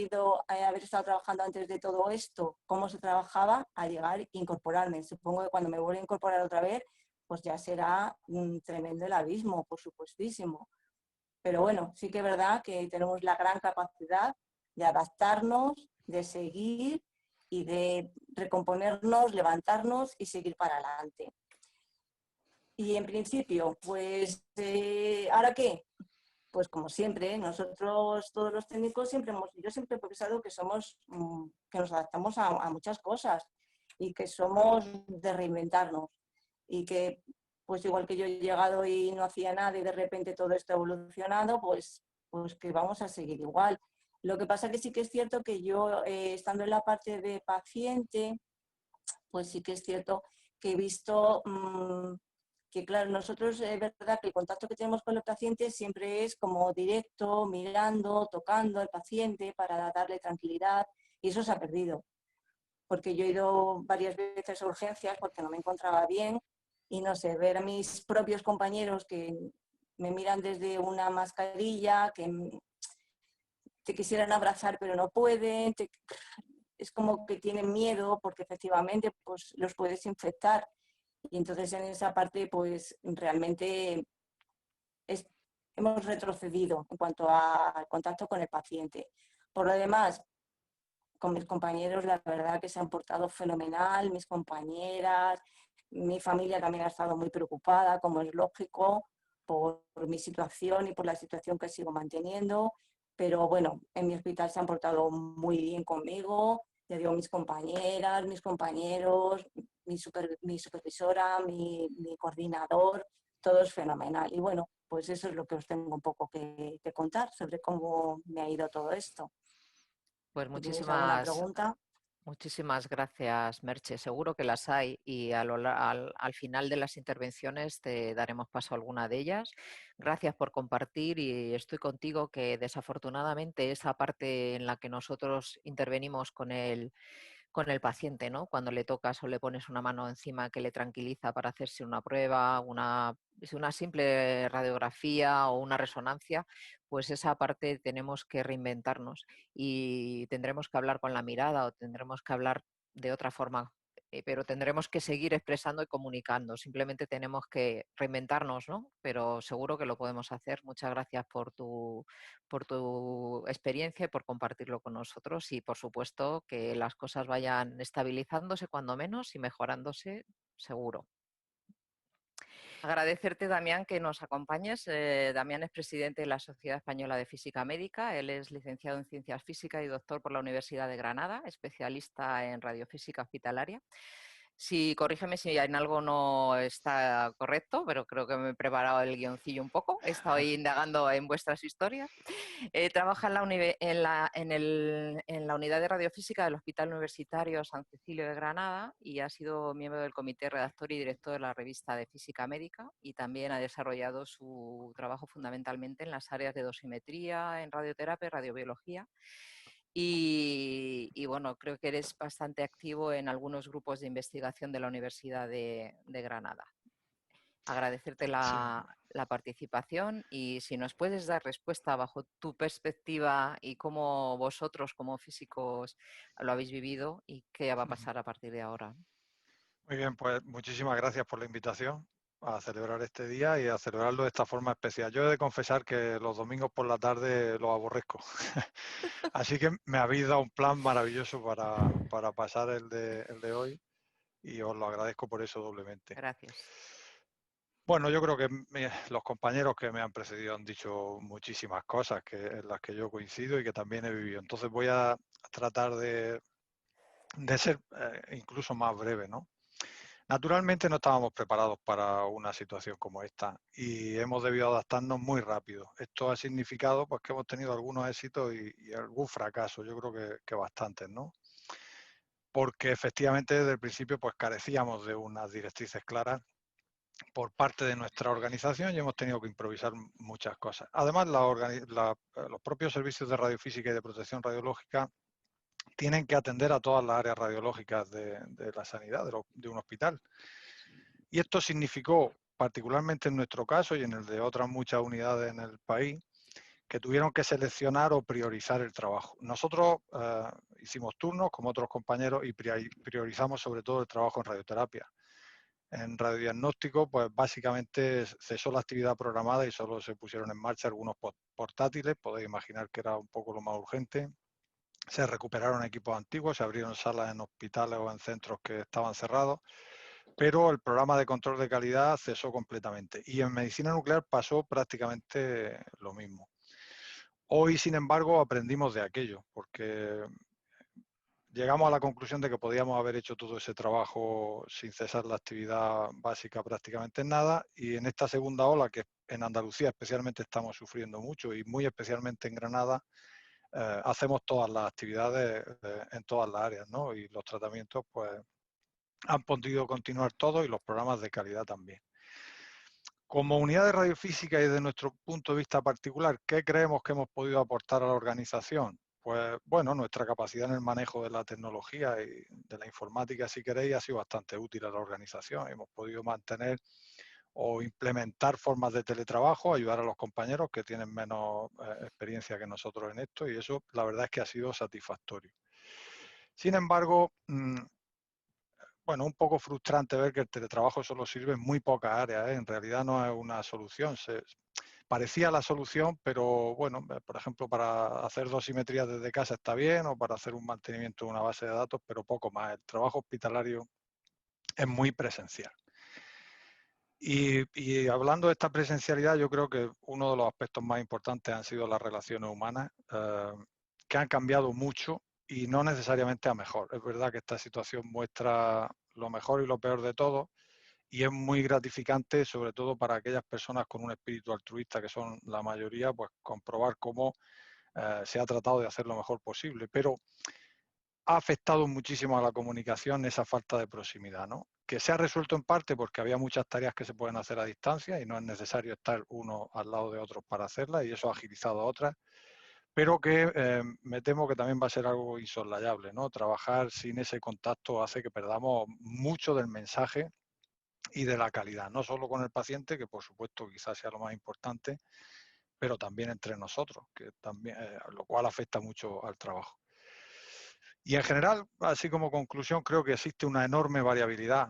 haber estado trabajando antes de todo esto, cómo se trabajaba, a llegar e incorporarme. Supongo que cuando me vuelva a incorporar otra vez, pues ya será un tremendo el abismo, por supuestísimo. Pero bueno, sí que es verdad que tenemos la gran capacidad de adaptarnos, de seguir y de recomponernos, levantarnos y seguir para adelante. Y en principio, pues, ¿ahora qué? Pues como siempre, nosotros, todos los técnicos, yo siempre he pensado que que nos adaptamos a muchas cosas y que somos de reinventarnos y que, pues igual que yo he llegado y no hacía nada y de repente todo esto ha evolucionado, pues que vamos a seguir igual. Lo que pasa que sí que es cierto que yo, estando en la parte de paciente, pues sí que es cierto que he visto que, claro, nosotros es verdad que el contacto que tenemos con los pacientes siempre es como directo, mirando, tocando al paciente para darle tranquilidad y eso se ha perdido. Porque yo he ido varias veces a urgencias porque no me encontraba bien y no sé, ver a mis propios compañeros que me miran desde una mascarilla, que te quisieran abrazar pero no pueden, es como que tienen miedo porque efectivamente pues, los puedes infectar. Y entonces en esa parte pues realmente hemos retrocedido en cuanto al contacto con el paciente. Por lo demás, con mis compañeros la verdad que se han portado fenomenal, mis compañeras, mi familia también ha estado muy preocupada, como es lógico, por mi situación y por la situación que sigo manteniendo. Pero bueno, en mi hospital se han portado muy bien conmigo, ya digo, mis compañeras, mis compañeros, mi supervisora, mi coordinador, todo es fenomenal. Y bueno, pues eso es lo que os tengo un poco que contar sobre cómo me ha ido todo esto. Pues Si tenéis alguna muchísimas, pregunta. muchísimas gracias, Merche. Seguro que las hay y al final de las intervenciones te daremos paso a alguna de ellas. Gracias por compartir y estoy contigo que desafortunadamente esa parte en la que nosotros intervenimos con el paciente, ¿no? Cuando le tocas o le pones una mano encima que le tranquiliza para hacerse una prueba, una simple radiografía o una resonancia, pues esa parte tenemos que reinventarnos y tendremos que hablar con la mirada o tendremos que hablar de otra forma, pero tendremos que seguir expresando y comunicando. Simplemente tenemos que reinventarnos, ¿no? Pero seguro que lo podemos hacer. Muchas gracias por tu experiencia y por compartirlo con nosotros y, por supuesto, que las cosas vayan estabilizándose cuando menos y mejorándose seguro. Agradecerte, Damián, que nos acompañes. Damián es presidente de la Sociedad Española de Física Médica. Él es licenciado en Ciencias Físicas y doctor por la Universidad de Granada, especialista en radiofísica hospitalaria. Corrígeme si en algo no está correcto, pero creo que me he preparado el guioncillo un poco. He estado ahí indagando en vuestras historias. Trabaja en la unidad de radiofísica del Hospital Universitario San Cecilio de Granada y ha sido miembro del comité redactor y director de la revista de Física Médica y también ha desarrollado su trabajo fundamentalmente en las áreas de dosimetría, en radioterapia y radiobiología. Y bueno, creo que eres bastante activo en algunos grupos de investigación de la Universidad de Granada. Agradecerte la participación y si nos puedes dar respuesta bajo tu perspectiva y cómo vosotros como físicos lo habéis vivido y qué va a pasar a partir de ahora. Muy bien, pues muchísimas gracias por la invitación a celebrar este día y a celebrarlo de esta forma especial. Yo he de confesar que los domingos por la tarde los aborrezco. Así que me habéis dado un plan maravilloso para pasar el de hoy y os lo agradezco por eso doblemente. Gracias. Bueno, yo creo que los compañeros que me han precedido han dicho muchísimas cosas en las que yo coincido y que también he vivido. Entonces voy a tratar de ser incluso más breve, ¿no? Naturalmente no estábamos preparados para una situación como esta y hemos debido adaptarnos muy rápido. Esto ha significado pues, que hemos tenido algunos éxitos y algún fracaso, yo creo que bastantes, ¿no? Porque efectivamente desde el principio pues carecíamos de unas directrices claras por parte de nuestra organización y hemos tenido que improvisar muchas cosas. Además, los propios servicios de radiofísica y de protección radiológica tienen que atender a todas las áreas radiológicas de la sanidad, de un hospital. Y esto significó, particularmente en nuestro caso y en el de otras muchas unidades en el país, que tuvieron que seleccionar o priorizar el trabajo. Nosotros hicimos turnos como otros compañeros y priorizamos sobre todo el trabajo en radioterapia. En radiodiagnóstico, pues básicamente cesó la actividad programada y solo se pusieron en marcha algunos portátiles, podéis imaginar que era un poco lo más urgente. Se recuperaron equipos antiguos, se abrieron salas en hospitales o en centros que estaban cerrados, pero el programa de control de calidad cesó completamente. Y en medicina nuclear pasó prácticamente lo mismo. Hoy, sin embargo, aprendimos de aquello, porque llegamos a la conclusión de que podíamos haber hecho todo ese trabajo sin cesar la actividad básica prácticamente en nada, y en esta segunda ola, que en Andalucía especialmente estamos sufriendo mucho y muy especialmente en Granada, hacemos todas las actividades en todas las áreas, ¿no? Y los tratamientos pues han podido continuar todos y los programas de calidad también. Como unidad de radiofísica y desde nuestro punto de vista particular, ¿qué creemos que hemos podido aportar a la organización? Pues bueno, nuestra capacidad en el manejo de la tecnología y de la informática, si queréis, ha sido bastante útil a la organización. Hemos podido mantener o implementar formas de teletrabajo, ayudar a los compañeros que tienen menos experiencia que nosotros en esto, y eso la verdad es que ha sido satisfactorio. Sin embargo, bueno, un poco frustrante ver que el teletrabajo solo sirve en muy pocas áreas, ¿eh? En realidad no es una solución. Parecía la solución, pero bueno, por ejemplo, para hacer dosimetría desde casa está bien o para hacer un mantenimiento de una base de datos, pero poco más. El trabajo hospitalario es muy presencial. Y hablando de esta presencialidad, yo creo que uno de los aspectos más importantes han sido las relaciones humanas, que han cambiado mucho y no necesariamente a mejor. Es verdad que esta situación muestra lo mejor y lo peor de todo y es muy gratificante, sobre todo para aquellas personas con un espíritu altruista, que son la mayoría, pues comprobar cómo se ha tratado de hacer lo mejor posible. Pero ha afectado muchísimo a la comunicación esa falta de proximidad, ¿no? Que se ha resuelto en parte porque había muchas tareas que se pueden hacer a distancia y no es necesario estar uno al lado de otro para hacerlas, y eso ha agilizado a otras, pero que me temo que también va a ser algo insoslayable, ¿no? Trabajar sin ese contacto hace que perdamos mucho del mensaje y de la calidad, no solo con el paciente, que por supuesto quizás sea lo más importante, pero también entre nosotros, que también, lo cual afecta mucho al trabajo. Y en general, así como conclusión, creo que existe una enorme variabilidad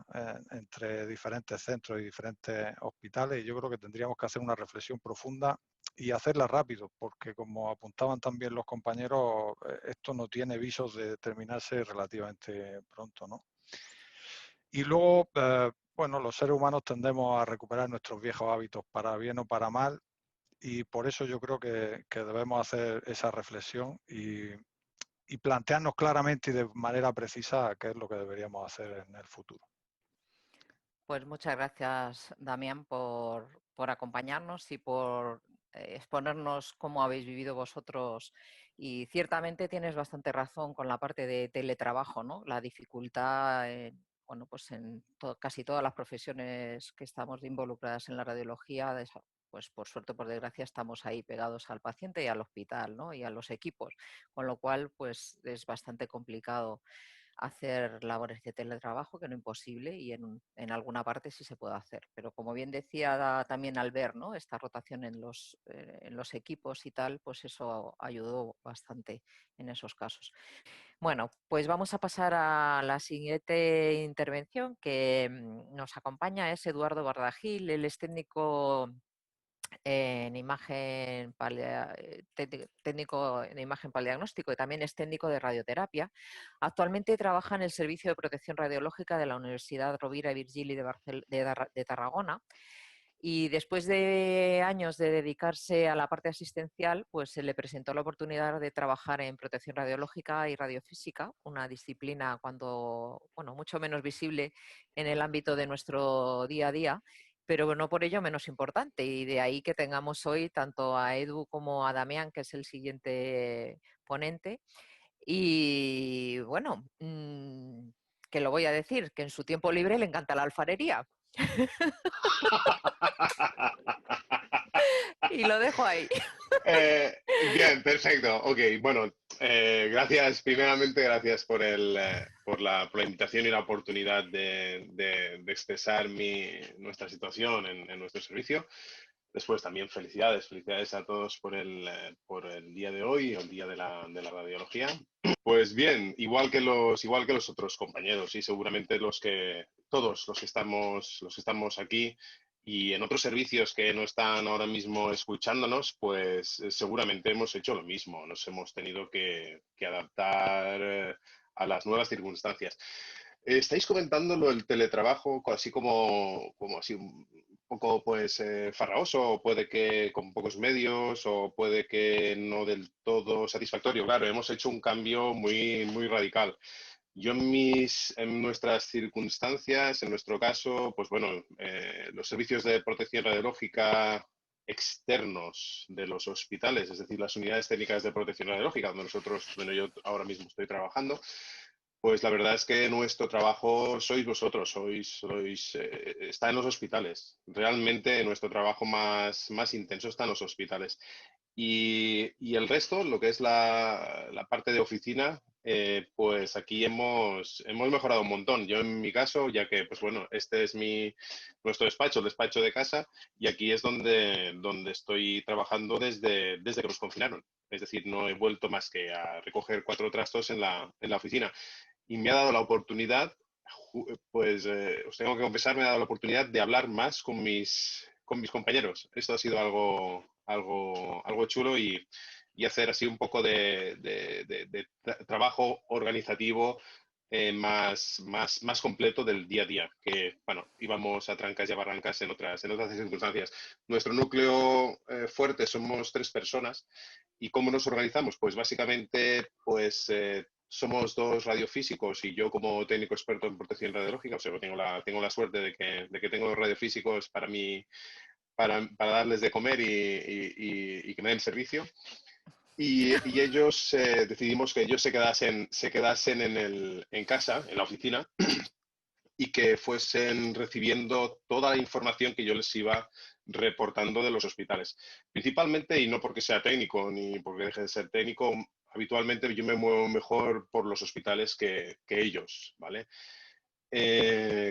entre diferentes centros y diferentes hospitales, y yo creo que tendríamos que hacer una reflexión profunda y hacerla rápido, porque como apuntaban también los compañeros, esto no tiene visos de terminarse relativamente pronto, ¿no? Y luego, bueno, los seres humanos tendemos a recuperar nuestros viejos hábitos para bien o para mal, y por eso yo creo que debemos hacer esa reflexión y plantearnos claramente y de manera precisa qué es lo que deberíamos hacer en el futuro. Pues muchas gracias, Damián, por acompañarnos y por exponernos cómo habéis vivido vosotros. Y ciertamente tienes bastante razón con la parte de teletrabajo, ¿no? La dificultad, bueno, pues en casi todas las profesiones que estamos involucradas en la radiología, pues por suerte, por desgracia, estamos ahí pegados al paciente y al hospital, ¿no? Y a los equipos, con lo cual, pues es bastante complicado. hacer labores de teletrabajo, que no es imposible, y en alguna parte sí se puede hacer. Pero como bien decía también Albert, ¿no? Esta rotación en los equipos y tal, pues eso ayudó bastante en esos casos. Bueno, pues vamos a pasar a la siguiente intervención que nos acompaña, es Eduardo Bardagil. Él es técnico en imagen técnico en imagen para el diagnóstico y también es técnico de radioterapia. Actualmente trabaja en el Servicio de Protección Radiológica de la Universidad Rovira i Virgili de Tarragona. Y después de años de dedicarse a la parte asistencial, pues se le presentó la oportunidad de trabajar en protección radiológica y radiofísica, una disciplina mucho menos visible en el ámbito de nuestro día a día, pero no por ello menos importante. Y de ahí que tengamos hoy tanto a Edu como a Damián, que es el siguiente ponente. Y bueno, que lo voy a decir, que en su tiempo libre le encanta la alfarería. Y lo dejo ahí. Bien, perfecto. Ok, bueno, primeramente gracias por la invitación y la oportunidad de expresar nuestra situación en nuestro servicio. Después también felicidades a todos por el día de hoy, el día de la radiología. Pues bien, igual que los otros compañeros y seguramente todos los que estamos aquí y en otros servicios que no están ahora mismo escuchándonos, pues seguramente hemos hecho lo mismo. Nos hemos tenido que adaptar a las nuevas circunstancias. Estáis comentando lo del teletrabajo, así como así un poco pues farragoso, o puede que con pocos medios, o puede que no del todo satisfactorio. Claro, hemos hecho un cambio muy, muy radical. Yo en nuestras circunstancias, en nuestro caso, pues bueno, los servicios de protección radiológica externos de los hospitales, es decir, las unidades técnicas de protección radiológica, donde yo ahora mismo estoy trabajando, pues la verdad es que nuestro trabajo sois vosotros, está en los hospitales. Realmente nuestro trabajo más intenso está en los hospitales. Y el resto, lo que es la parte de oficina, pues aquí hemos mejorado un montón. Yo en mi caso, ya que, pues bueno, este es nuestro despacho, el despacho de casa, y aquí es donde estoy trabajando desde que nos confinaron. Es decir, no he vuelto más que a recoger 4 trastos en la oficina. Y me ha dado la oportunidad, pues os tengo que confesar, me ha dado la oportunidad de hablar más con mis compañeros. Esto ha sido algo chulo y hacer así un poco de trabajo organizativo más completo del día a día, que, bueno, íbamos a trancas y a barrancas en otras circunstancias. Nuestro núcleo fuerte somos 3 personas. ¿Y cómo nos organizamos? Pues básicamente, pues somos 2 radiofísicos y yo como técnico experto en protección radiológica. O sea, tengo la suerte de que tengo radiofísicos para darles de comer y que me den servicio. Y ellos decidimos que ellos se quedasen en casa, en la oficina, y que fuesen recibiendo toda la información que yo les iba reportando de los hospitales. Principalmente, y no porque sea técnico ni porque deje de ser técnico, habitualmente yo me muevo mejor por los hospitales que ellos, ¿vale?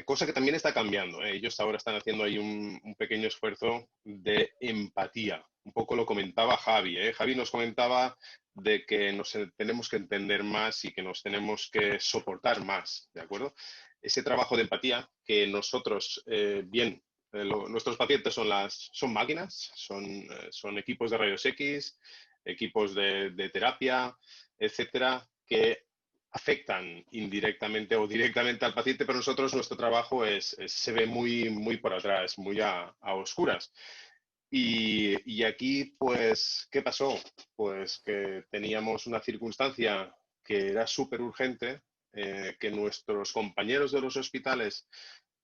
Cosa que también está cambiando, ¿eh? Ellos ahora están haciendo ahí un pequeño esfuerzo de empatía. Un poco lo comentaba Javi, ¿eh? Javi nos comentaba de que nos tenemos que entender más y que nos tenemos que soportar más, ¿de acuerdo? Ese trabajo de empatía que nosotros, nuestros pacientes son máquinas, son equipos de rayos X, equipos de terapia, etcétera, que afectan indirectamente o directamente al paciente, pero nuestro trabajo se ve muy, muy por atrás, muy a oscuras. Y aquí, pues, ¿qué pasó? Pues que teníamos una circunstancia que era súper urgente, que nuestros compañeros de los hospitales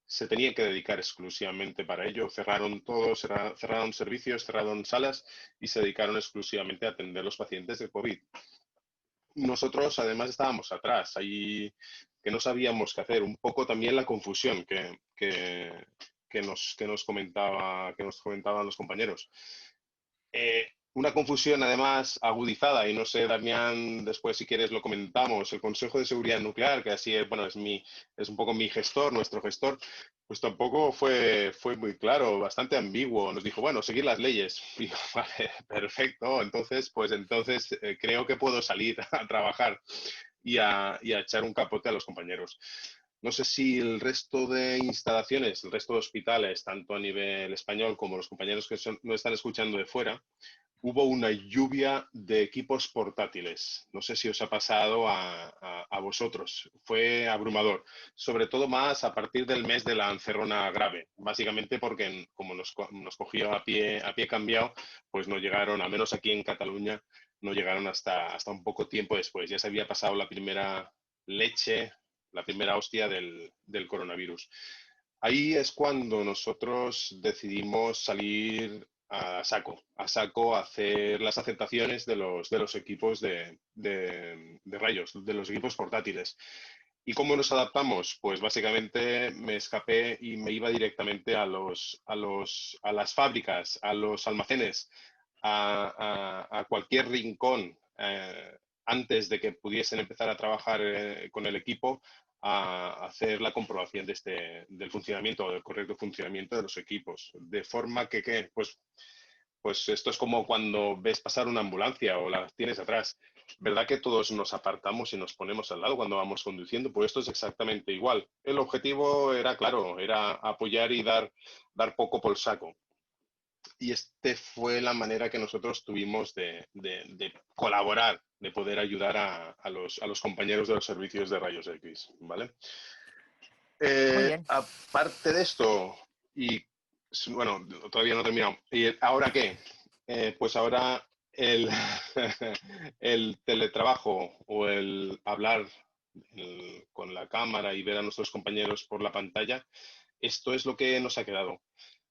se tenían que dedicar exclusivamente para ello. Cerraron todo, cerraron servicios, cerraron salas y se dedicaron exclusivamente a atender los pacientes de COVID. Nosotros además estábamos atrás, ahí que no sabíamos qué hacer, un poco también la confusión que nos comentaban los compañeros. una confusión además agudizada, y no sé, Damián, después si quieres lo comentamos, el Consejo de Seguridad Nuclear, que así es, bueno, es un poco mi gestor, nuestro gestor, pues tampoco fue muy claro, bastante ambiguo. Nos dijo, bueno, seguir las leyes. Y yo, vale, perfecto, entonces creo que puedo salir a trabajar y a echar un capote a los compañeros. No sé si el resto de instalaciones, el resto de hospitales, tanto a nivel español como los compañeros que nos están escuchando de fuera, hubo una lluvia de equipos portátiles. No sé si os ha pasado a vosotros. Fue abrumador. Sobre todo más a partir del mes de la encerrona grave. Básicamente porque como nos cogió a pie cambiado, pues no llegaron, al menos aquí en Cataluña, no llegaron hasta un poco tiempo después. Ya se había pasado la primera leche, la primera hostia del coronavirus. Ahí es cuando nosotros decidimos salir a saco a hacer las aceptaciones de los equipos de rayos, de los equipos portátiles. ¿Y cómo nos adaptamos? Pues básicamente me escapé y me iba directamente a las fábricas, a los almacenes, a cualquier rincón antes de que pudiesen empezar a trabajar con el equipo, a hacer la comprobación del funcionamiento o del correcto funcionamiento de los equipos. De forma que pues esto es como cuando ves pasar una ambulancia o la tienes atrás. ¿Verdad que todos nos apartamos y nos ponemos al lado cuando vamos conduciendo? Pues esto es exactamente igual. El objetivo era claro, era apoyar y dar poco por saco. Y fue la manera que nosotros tuvimos de colaborar, de poder ayudar a los compañeros de los servicios de rayos X, ¿vale? Muy bien. Aparte de esto, y bueno, todavía no he terminado. ¿Y ahora qué? Pues ahora el, el teletrabajo o el hablar con la cámara y ver a nuestros compañeros por la pantalla, esto es lo que nos ha quedado.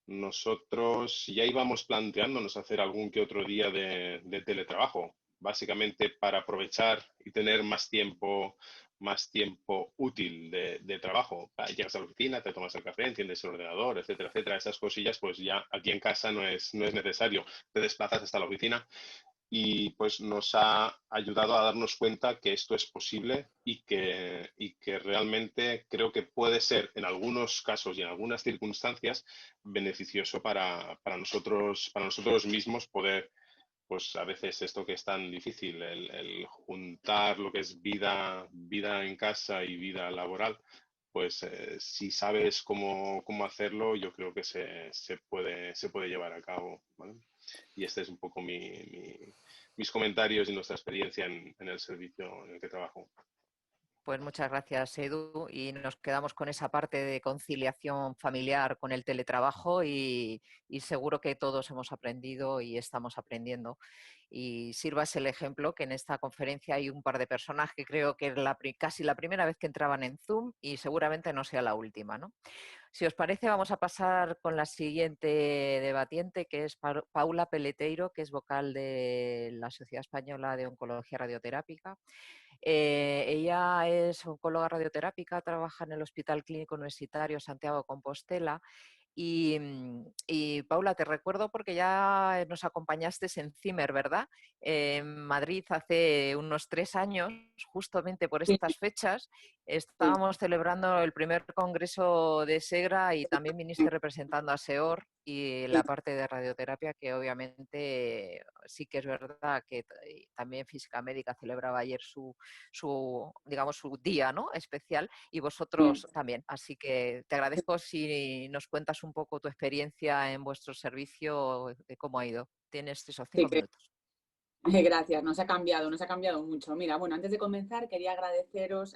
Nosotros ya íbamos planteándonos hacer algún que otro día de teletrabajo, básicamente para aprovechar y tener más tiempo útil de trabajo. Llegas a la oficina, te tomas el café, enciendes el ordenador, etcétera, etcétera. Esas cosillas, pues ya aquí en casa no es necesario. Te desplazas hasta la oficina y pues nos ha ayudado a darnos cuenta que esto es posible y que realmente creo que puede ser en algunos casos y en algunas circunstancias beneficioso para nosotros mismos poder, pues a veces esto que es tan difícil, el juntar lo que es vida en casa y vida laboral, pues si sabes cómo hacerlo, yo creo que se puede llevar a cabo, ¿vale? Y este es un poco mis comentarios y nuestra experiencia en el servicio en el que trabajo. Pues muchas gracias, Edu. Y nos quedamos con esa parte de conciliación familiar con el teletrabajo y seguro que todos hemos aprendido y estamos aprendiendo. Y sirvas el ejemplo que en esta conferencia hay un par de personas que creo que es casi la primera vez que entraban en Zoom y seguramente no sea la última, ¿no? Si os parece, vamos a pasar con la siguiente debatiente, que es Paula Peleteiro, que es vocal de la Sociedad Española de Oncología Radioterápica. Ella es oncóloga radioterápica, trabaja en el Hospital Clínico Universitario Santiago de Compostela. Y Paula, te recuerdo porque ya nos acompañaste en CIMER, ¿verdad? En Madrid hace unos 3 años, justamente por estas fechas, estábamos celebrando el primer congreso de SEGRA y también viniste representando a SEOR y la parte de radioterapia, que obviamente sí que es verdad que también Física Médica celebraba ayer su día, ¿no?, especial, y vosotros también. Así que te agradezco si nos cuentas un poco tu experiencia en vuestro servicio, de cómo ha ido. Tienes esos 5 minutos. Gracias, nos ha cambiado mucho. Mira, bueno, antes de comenzar quería agradeceros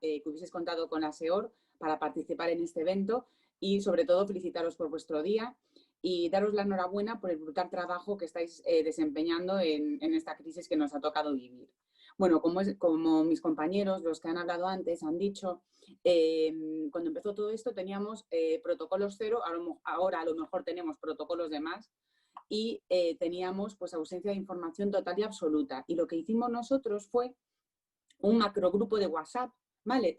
que hubieseis contado con la SEOR para participar en este evento y sobre todo felicitaros por vuestro día y daros la enhorabuena por el brutal trabajo que estáis desempeñando en esta crisis que nos ha tocado vivir. Bueno, como mis compañeros, los que han hablado antes, han dicho, cuando empezó todo esto teníamos protocolos cero, ahora a lo mejor tenemos protocolos de más, y teníamos pues ausencia de información total y absoluta. Y lo que hicimos nosotros fue un macrogrupo de WhatsApp ¿vale?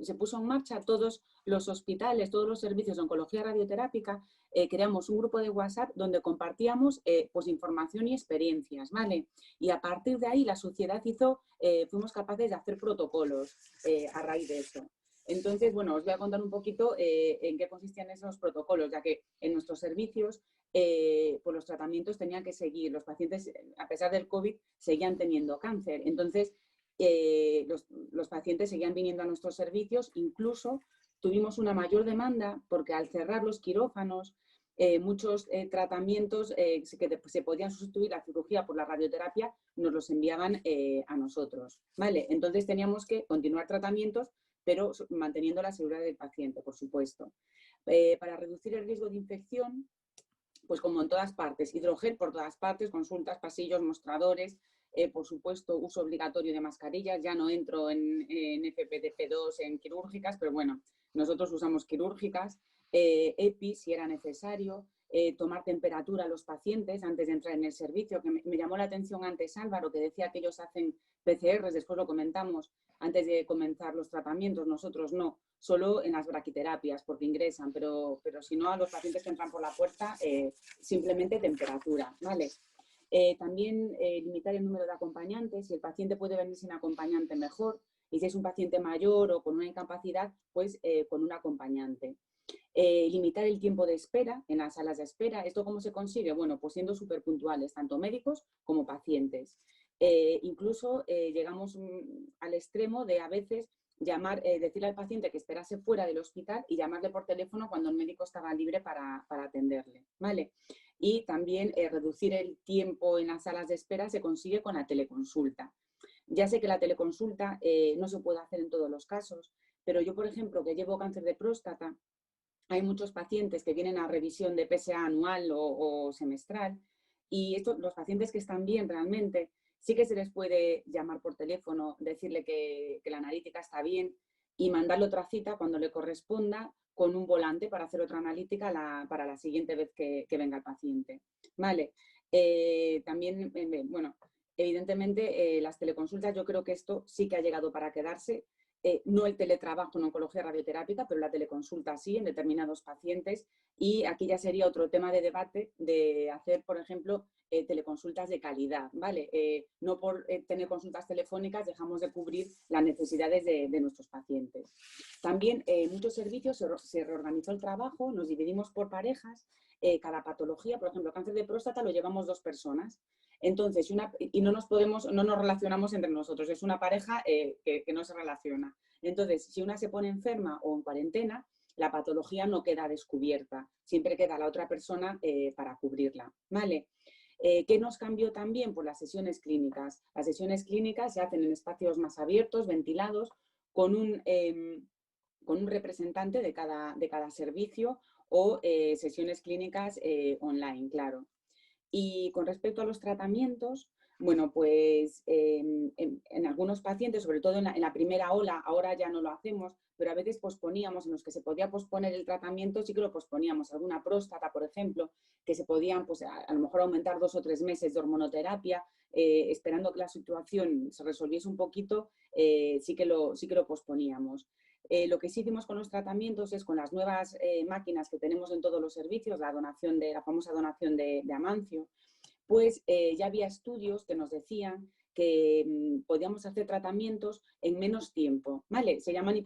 Se puso en marcha todos los hospitales, todos los servicios de oncología radioterápica, creamos un grupo de WhatsApp donde compartíamos pues información y experiencias, ¿vale? Y a partir de ahí la sociedad fuimos capaces de hacer protocolos a raíz de eso. Entonces, bueno, os voy a contar un poquito en qué consistían esos protocolos, ya que en nuestros servicios pues los tratamientos tenían que seguir. Los pacientes, a pesar del COVID, seguían teniendo cáncer. Entonces, los pacientes seguían viniendo a nuestros servicios. Incluso tuvimos una mayor demanda porque al cerrar los quirófanos, muchos tratamientos que se podían sustituir la cirugía por la radioterapia nos los enviaban a nosotros, ¿vale? Entonces teníamos que continuar tratamientos, pero manteniendo la seguridad del paciente, por supuesto. Para reducir el riesgo de infección, pues como en todas partes, hidrogel por todas partes, consultas, pasillos, mostradores, por supuesto, uso obligatorio de mascarillas. Ya no entro en FFP2, en quirúrgicas, pero bueno, nosotros usamos quirúrgicas, EPI si era necesario, tomar temperatura a los pacientes antes de entrar en el servicio, que me llamó la atención antes Álvaro, que decía que ellos hacen PCRs, después lo comentamos, antes de comenzar los tratamientos. Nosotros no, solo en las braquiterapias, porque ingresan, pero si no, a los pacientes que entran por la puerta, simplemente temperatura, ¿vale? También limitar el número de acompañantes. Si el paciente puede venir sin acompañante, mejor. Y si es un paciente mayor o con una incapacidad, pues con un acompañante. Limitar el tiempo de espera en las salas de espera. ¿Esto cómo se consigue? Bueno, pues siendo súper puntuales, tanto médicos como pacientes. Incluso llegamos al extremo de a veces decirle al paciente que esperase fuera del hospital y llamarle por teléfono cuando el médico estaba libre para atenderle, ¿vale? Y también reducir el tiempo en las salas de espera se consigue con la teleconsulta. Ya sé que la teleconsulta no se puede hacer en todos los casos, pero yo, por ejemplo, que llevo cáncer de próstata, hay muchos pacientes que vienen a revisión de PSA anual o semestral, y los pacientes que están bien realmente, sí que se les puede llamar por teléfono, decirle que la analítica está bien y mandarle otra cita cuando le corresponda con un volante para hacer otra analítica para la siguiente vez que venga el paciente. Vale. También, bueno, evidentemente las teleconsultas, yo creo que esto sí que ha llegado para quedarse. No el teletrabajo en oncología radioterápica, pero la teleconsulta sí en determinados pacientes, y aquí ya sería otro tema de debate de hacer, por ejemplo, teleconsultas de calidad, ¿vale? No por tener consultas telefónicas dejamos de cubrir las necesidades de nuestros pacientes. También en muchos servicios se reorganizó el trabajo, nos dividimos por parejas, cada patología, por ejemplo, cáncer de próstata lo llevamos 2 personas. Entonces, y no nos relacionamos entre nosotros, es una pareja que no se relaciona. Entonces, si una se pone enferma o en cuarentena, la patología no queda descubierta, siempre queda la otra persona para cubrirla, ¿vale? ¿Qué nos cambió también? Pues las sesiones clínicas. Las sesiones clínicas se hacen en espacios más abiertos, ventilados, con un representante de cada servicio, o sesiones clínicas online, claro. Y con respecto a los tratamientos, bueno, pues en algunos pacientes, sobre todo en la primera ola, ahora ya no lo hacemos, pero a veces posponíamos, en los que se podía posponer el tratamiento, sí que lo posponíamos. Alguna próstata, por ejemplo, que se podían, pues a lo mejor aumentar 2 o 3 meses de hormonoterapia, esperando que la situación se resolviese un poquito, sí que lo posponíamos. Lo que sí hicimos con los tratamientos es, con las nuevas máquinas que tenemos en todos los servicios, la famosa donación de Amancio, pues ya había estudios que nos decían que podíamos hacer tratamientos en menos tiempo, ¿vale? Se llaman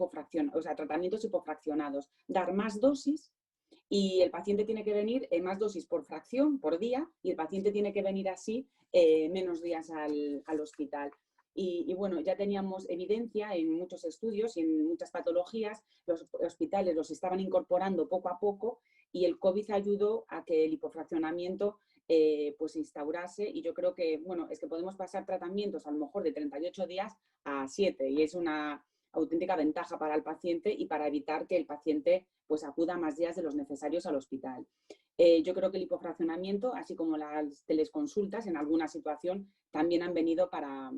tratamientos hipofraccionados. Dar más dosis, y el paciente tiene que venir más dosis por fracción, por día, y el paciente tiene que venir así menos días al hospital. Y bueno, ya teníamos evidencia en muchos estudios y en muchas patologías, los hospitales los estaban incorporando poco a poco, y el COVID ayudó a que el hipofraccionamiento pues se instaurase, y yo creo que, bueno, es que podemos pasar tratamientos a lo mejor de 38 días a 7, y es una auténtica ventaja para el paciente y para evitar que el paciente pues acuda más días de los necesarios al hospital. Yo creo que el hipofraccionamiento, así como las teleconsultas en alguna situación, también han venido para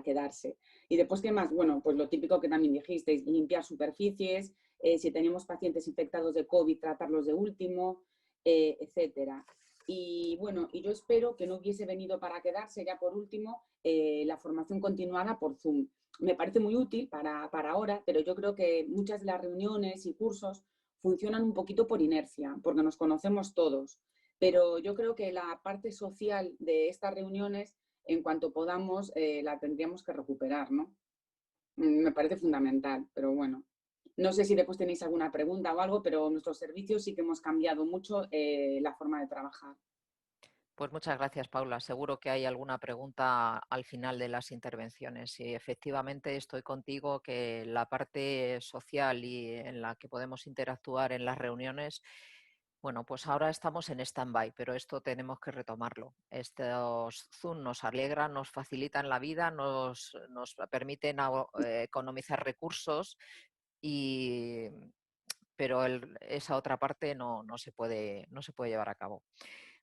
quedarse. Y después, ¿qué más? Bueno, pues lo típico que también dijisteis, limpiar superficies, si tenemos pacientes infectados de COVID, tratarlos de último, etcétera. Y bueno, y yo espero que no hubiese venido para quedarse, ya por último, la formación continuada por Zoom. me parece muy útil para ahora, pero yo creo que muchas de las reuniones y cursos funcionan un poquito por inercia, porque nos conocemos todos. Pero yo creo que la parte social de estas reuniones, en cuanto podamos, la tendríamos que recuperar, ¿no? Me parece fundamental, pero bueno. No sé si después tenéis alguna pregunta o algo, pero nuestros servicios sí que hemos cambiado mucho la forma de trabajar. Pues muchas gracias, Paula. Seguro que hay alguna pregunta al final de las intervenciones. Y efectivamente estoy contigo que la parte social y en la que podemos interactuar en las reuniones, bueno, pues ahora estamos en stand-by, pero esto tenemos que retomarlo. Estos Zoom nos alegran, nos facilitan la vida, nos permiten economizar recursos, pero esa otra parte no se puede llevar a cabo.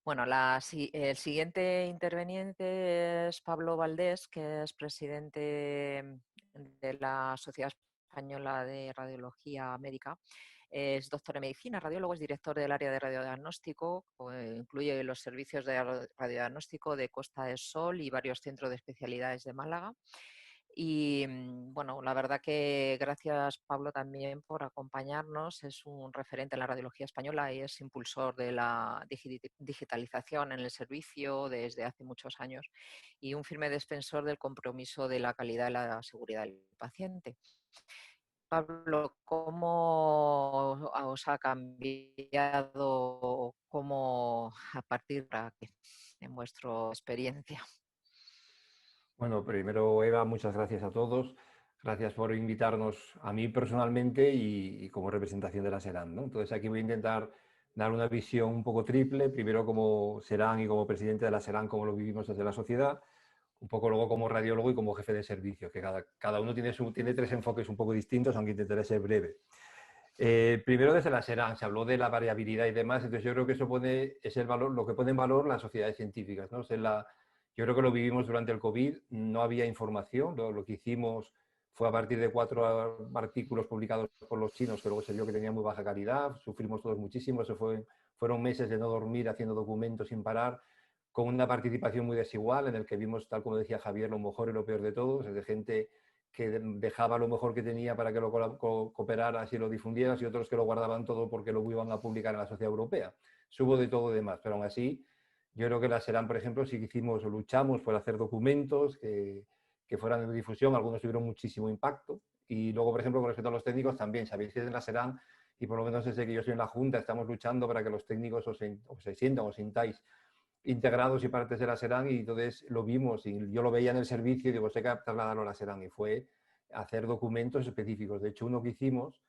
Bueno, el siguiente interveniente es Pablo Valdés, que es presidente de la Sociedad Española de Radiología Médica. Es doctor en medicina, radiólogo, es director del área de radiodiagnóstico, incluye los servicios de radiodiagnóstico de Costa del Sol y varios centros de especialidades de Málaga. Y bueno, la verdad que gracias, Pablo, también por acompañarnos. Es un referente en la radiología española y es impulsor de la digitalización en el servicio desde hace muchos años y un firme defensor del compromiso de la calidad y la seguridad del paciente. Pablo, ¿cómo os ha cambiado, cómo a partir de aquí, en vuestra experiencia? Bueno, primero, Eva, muchas gracias a todos. Gracias por invitarnos a mí personalmente y como representación de la SERAN, ¿no? Entonces, aquí voy a intentar dar una visión un poco triple, primero como SERAN y como presidente de la SERAN, como lo vivimos desde la sociedad, un poco luego como radiólogo y como jefe de servicio, que cada uno tiene tres enfoques un poco distintos, aunque intentaré ser breve. Primero desde la SERAN, se habló de la variabilidad y demás, entonces yo creo que eso es el valor, lo que pone en valor las sociedades científicas, ¿no? Yo creo que lo vivimos durante el COVID, no había información, lo que hicimos fue a partir de 4 artículos publicados por los chinos, que luego se vio que tenían muy baja calidad, sufrimos todos muchísimo, fueron meses de no dormir haciendo documentos sin parar, con una participación muy desigual, en el que vimos, tal como decía Javier, lo mejor y lo peor de todos, es de gente que dejaba lo mejor que tenía para que lo cooperaras y lo difundieras, y otros que lo guardaban todo porque lo iban a publicar en la sociedad europea. Hubo de todo y demás, pero aún así, yo creo que la SERAN, por ejemplo, sí que hicimos o luchamos por hacer documentos que fueran de difusión, algunos tuvieron muchísimo impacto, y luego, por ejemplo, con respecto a los técnicos también, sabéis que en la SERAN, y por lo menos desde que yo estoy en la Junta, estamos luchando para que los técnicos os se sientan o sintáis integrados y partes de la SERAN, y entonces lo vimos y yo lo veía en el servicio y digo, sé que trasladarlo a la SERAN, y fue hacer documentos específicos. De hecho, uno que hicimos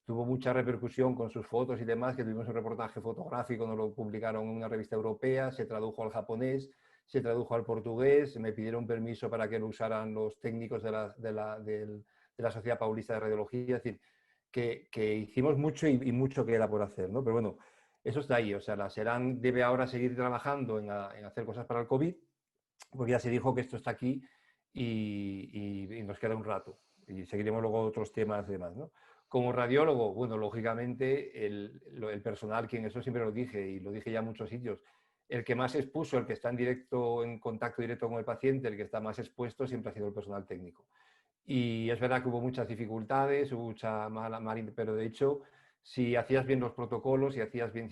tuvo mucha repercusión con sus fotos y demás, que tuvimos un reportaje fotográfico, nos lo publicaron en una revista europea, se tradujo al japonés, se tradujo al portugués, me pidieron permiso para que lo usaran los técnicos de la Sociedad Paulista de Radiología, es decir, que hicimos mucho y mucho queda por hacer, ¿no? Pero bueno, eso está ahí, o sea, la SERAN debe ahora seguir trabajando en hacer cosas para el COVID, porque ya se dijo que esto está aquí y nos queda un rato, y seguiremos luego otros temas y demás, ¿no? Como radiólogo, bueno, lógicamente el personal, quien eso siempre lo dije y lo dije ya en muchos sitios, el que más expuso, el que está en contacto directo con el paciente, el que está más expuesto siempre ha sido el personal técnico. Y es verdad que hubo muchas dificultades, hubo mucha pero de hecho, si hacías bien los protocolos, si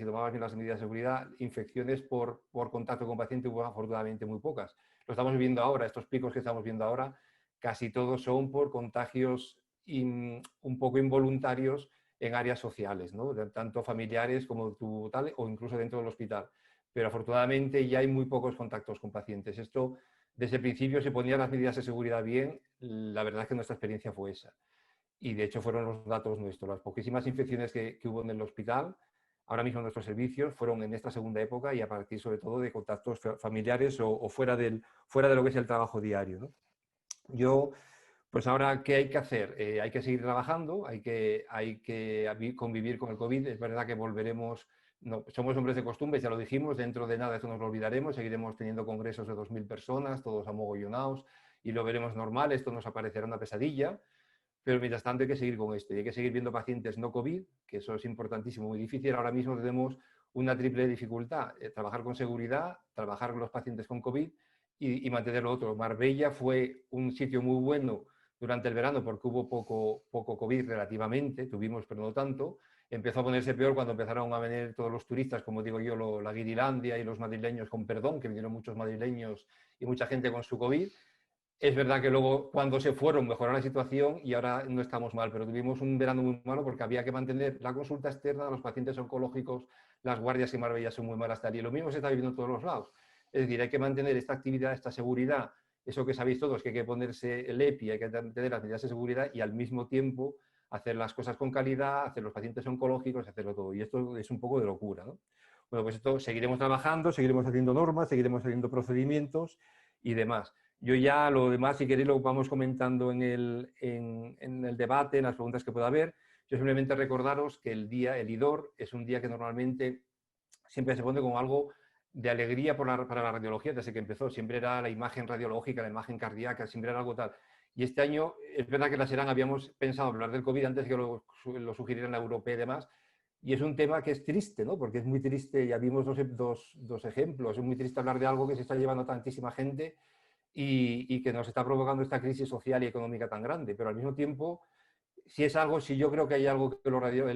tomabas bien las medidas de seguridad, infecciones por contacto con paciente hubo afortunadamente muy pocas. Lo estamos viendo ahora, estos picos que estamos viendo ahora, casi todos son por contagios un poco involuntarios en áreas sociales, ¿no? Tanto familiares como tal, o incluso dentro del hospital. Pero afortunadamente ya hay muy pocos contactos con pacientes. Esto, desde el principio se ponían las medidas de seguridad bien, la verdad es que nuestra experiencia fue esa. Y de hecho fueron los datos nuestros. Las poquísimas infecciones que hubo en el hospital, ahora mismo en nuestros servicios, fueron en esta segunda época y a partir sobre todo de contactos familiares o fuera de lo que es el trabajo diario, ¿no? Pues ahora, ¿qué hay que hacer? Hay que seguir trabajando, hay que convivir con el COVID. Es verdad que volveremos, no, somos hombres de costumbres, ya lo dijimos, dentro de nada esto nos lo olvidaremos, seguiremos teniendo congresos de 2000 personas, todos amogollonados, y lo veremos normal, esto nos aparecerá una pesadilla, pero mientras tanto hay que seguir con esto, y hay que seguir viendo pacientes no COVID, que eso es importantísimo, muy difícil. Ahora mismo tenemos una triple dificultad, trabajar con seguridad, trabajar con los pacientes con COVID y mantener lo otro. Marbella fue un sitio muy bueno durante el verano porque hubo poco COVID relativamente, tuvimos pero no tanto. Empezó a ponerse peor cuando empezaron a venir todos los turistas, como digo yo, la Guirilandia y los madrileños con perdón, que vinieron muchos madrileños y mucha gente con su COVID. Es verdad que luego, cuando se fueron, mejoró la situación y ahora no estamos mal, pero tuvimos un verano muy malo porque había que mantener la consulta externa, los pacientes oncológicos, las guardias en Marbella son muy malas tal, y lo mismo se está viviendo en todos los lados. Es decir, hay que mantener esta actividad, esta seguridad, eso que sabéis todos, que hay que ponerse el EPI, hay que tener las medidas de seguridad y al mismo tiempo hacer las cosas con calidad, hacer los pacientes oncológicos, hacerlo todo. Y esto es un poco de locura, ¿no? Bueno, pues esto seguiremos trabajando, seguiremos haciendo normas, seguiremos haciendo procedimientos y demás. Yo ya lo demás, si queréis, lo vamos comentando en el debate, en las preguntas que pueda haber. Yo simplemente recordaros que el IDOR, es un día que normalmente siempre se pone como algo de alegría para la radiología, desde que empezó. Siempre era la imagen radiológica, la imagen cardíaca, siempre era algo tal. Y este año, es verdad que la SERAN habíamos pensado hablar del COVID antes que lo sugirieran la europea y demás, y es un tema que es triste, ¿no? Porque es muy triste, ya vimos dos ejemplos, es muy triste hablar de algo que se está llevando a tantísima gente y que nos está provocando esta crisis social y económica tan grande, pero al mismo tiempo, si yo creo que hay algo que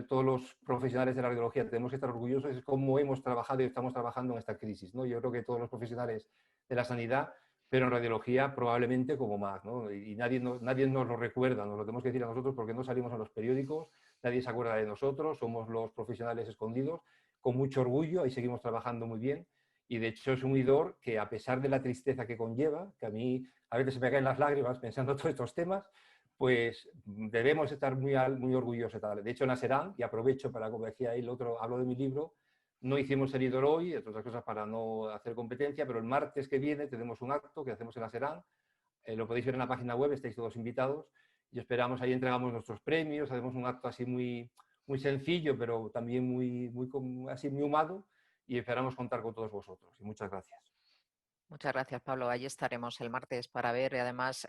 todos los profesionales de la radiología tenemos que estar orgullosos, es cómo hemos trabajado y estamos trabajando en esta crisis, ¿no? Yo creo que todos los profesionales de la sanidad, pero en radiología probablemente como más, ¿no? Y nadie nos lo recuerda, nos lo tenemos que decir a nosotros porque no salimos en los periódicos, nadie se acuerda de nosotros, somos los profesionales escondidos, con mucho orgullo, ahí seguimos trabajando muy bien. Y de hecho es un IDOR que, a pesar de la tristeza que conlleva, que a mí a veces se me caen las lágrimas pensando en todos estos temas, pues debemos estar muy orgullosos. De hecho, en la SERAN, y aprovecho para, como decía el otro, hablo de mi libro, no hicimos el IDOR hoy, entre otras cosas para no hacer competencia, pero el martes que viene tenemos un acto que hacemos en la SERAN, lo podéis ver en la página web, estáis todos invitados, y esperamos, ahí entregamos nuestros premios, hacemos un acto así muy sencillo, pero también muy humado, y esperamos contar con todos vosotros. Y muchas gracias. Muchas gracias, Pablo. Allí estaremos el martes para ver. Y además,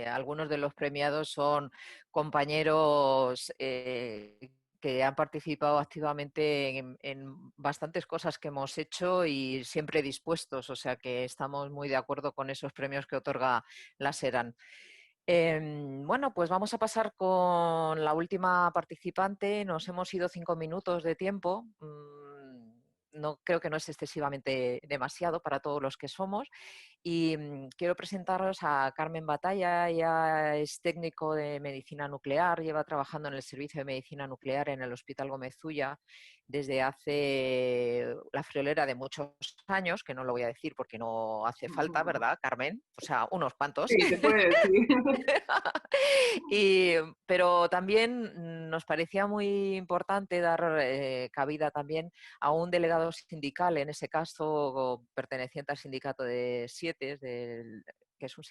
algunos de los premiados son compañeros que han participado activamente en bastantes cosas que hemos hecho y siempre dispuestos. O sea que estamos muy de acuerdo con esos premios que otorga la SERAN. Bueno, pues vamos a pasar con la última participante. Nos hemos ido 5 minutos de tiempo. No creo que no es excesivamente demasiado para todos los que somos. Y quiero presentaros a Carmen Batalla. Ella es técnico de medicina nuclear, lleva trabajando en el servicio de medicina nuclear en el Hospital Gómez Zulla desde hace la friolera de muchos años, que no lo voy a decir porque no hace falta, ¿verdad, Carmen? O sea, unos cuantos. Sí, se puede decir. Pero también nos parecía muy importante dar cabida también a un delegado sindical, en ese caso perteneciente al sindicato de SIETES, que es un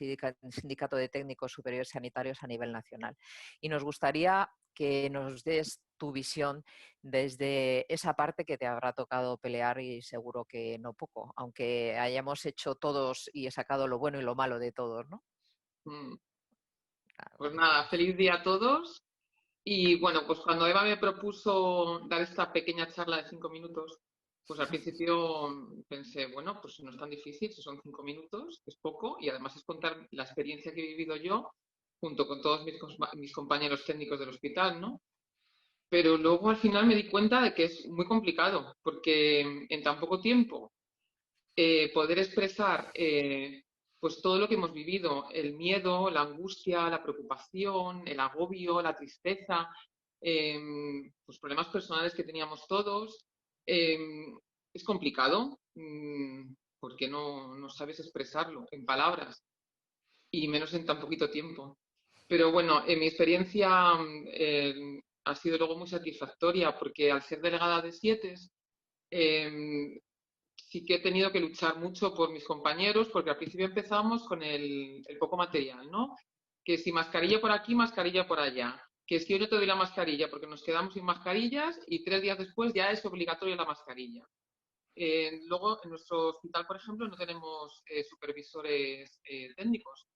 sindicato de técnicos superiores sanitarios a nivel nacional. Y nos gustaría que nos des tu visión desde esa parte que te habrá tocado pelear, y seguro que no poco, aunque hayamos hecho todos y he sacado lo bueno y lo malo de todos, ¿no? Pues nada, feliz día a todos. Y bueno, pues cuando Eva me propuso dar esta pequeña charla de 5 minutos, pues al principio pensé, bueno, pues no es tan difícil, si son 5 minutos, es poco, y además es contar la experiencia que he vivido yo junto con todos mis compañeros técnicos del hospital, ¿no? Pero luego al final me di cuenta de que es muy complicado, porque en tan poco tiempo poder expresar pues todo lo que hemos vivido, el miedo, la angustia, la preocupación, el agobio, la tristeza, pues problemas personales que teníamos todos, es complicado porque no sabes expresarlo en palabras y menos en tan poquito tiempo. Pero bueno, en mi experiencia ha sido luego muy satisfactoria porque al ser delegada de SIETES sí que he tenido que luchar mucho por mis compañeros porque al principio empezamos con el poco material, ¿no? Que si mascarilla por aquí, mascarilla por allá. Que si yo no te doy la mascarilla porque nos quedamos sin mascarillas y 3 días después ya es obligatoria la mascarilla. Luego, en nuestro hospital, por ejemplo, no tenemos supervisores técnicos.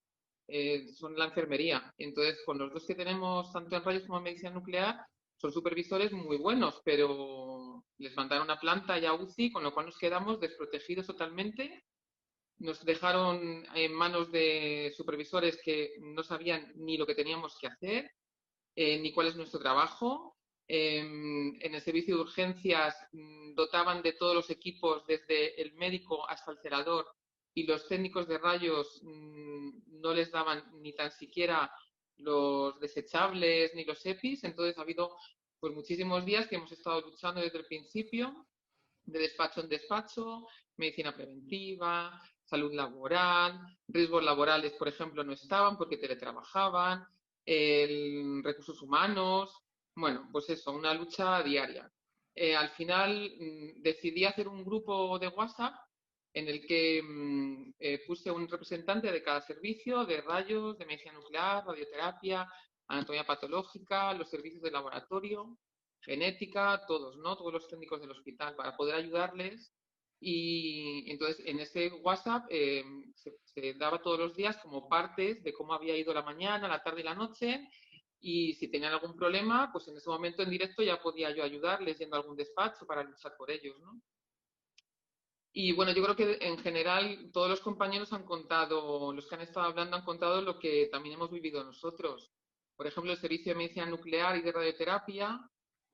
Son la enfermería. Entonces, con los dos que tenemos, tanto en rayos como en medicina nuclear, son supervisores muy buenos, pero les mandaron a planta y a UCI, con lo cual nos quedamos desprotegidos totalmente nos dejaron en manos de supervisores que no sabían ni lo que teníamos que hacer, ni cuál es nuestro trabajo. En el servicio de urgencias dotaban de todos los equipos, desde el médico hasta el celador, y los técnicos de rayos no les daban ni tan siquiera los desechables ni los EPIs. Entonces ha habido pues muchísimos días que hemos estado luchando desde el principio, de despacho en despacho, medicina preventiva, salud laboral, riesgos laborales, por ejemplo, no estaban porque teletrabajaban, recursos humanos, bueno, pues eso, una lucha diaria. Al final decidí hacer un grupo de WhatsApp en el que puse un representante de cada servicio, de rayos, de medicina nuclear, radioterapia, anatomía patológica, los servicios de laboratorio, genética, todos, ¿no? Todos los técnicos del hospital, para poder ayudarles. Y entonces en ese WhatsApp se daba todos los días como partes de cómo había ido la mañana, la tarde y la noche, y si tenían algún problema, pues en ese momento en directo ya podía yo ayudarles yendo a algún despacho para luchar por ellos, ¿no? Y bueno, yo creo que en general todos los compañeros han contado, los que han estado hablando han contado lo que también hemos vivido nosotros. Por ejemplo, el servicio de medicina nuclear y de radioterapia,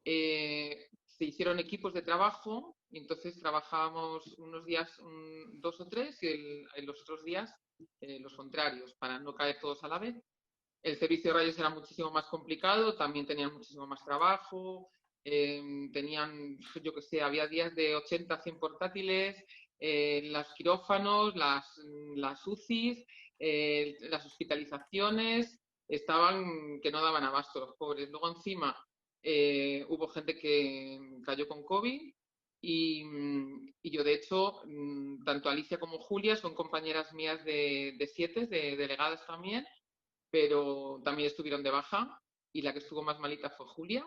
se hicieron equipos de trabajo y entonces trabajábamos unos días 2 o 3 y los otros días los contrarios, para no caer todos a la vez. El servicio de rayos era muchísimo más complicado, también tenían muchísimo más trabajo, tenían, yo que sé, había días de 80 a 100 portátiles, los quirófanos, las UCIs, las hospitalizaciones, estaban que no daban abasto los pobres. Luego encima hubo gente que cayó con COVID y yo, de hecho, tanto Alicia como Julia son compañeras mías de SIETES, de delegadas también, pero también estuvieron de baja, y la que estuvo más malita fue Julia,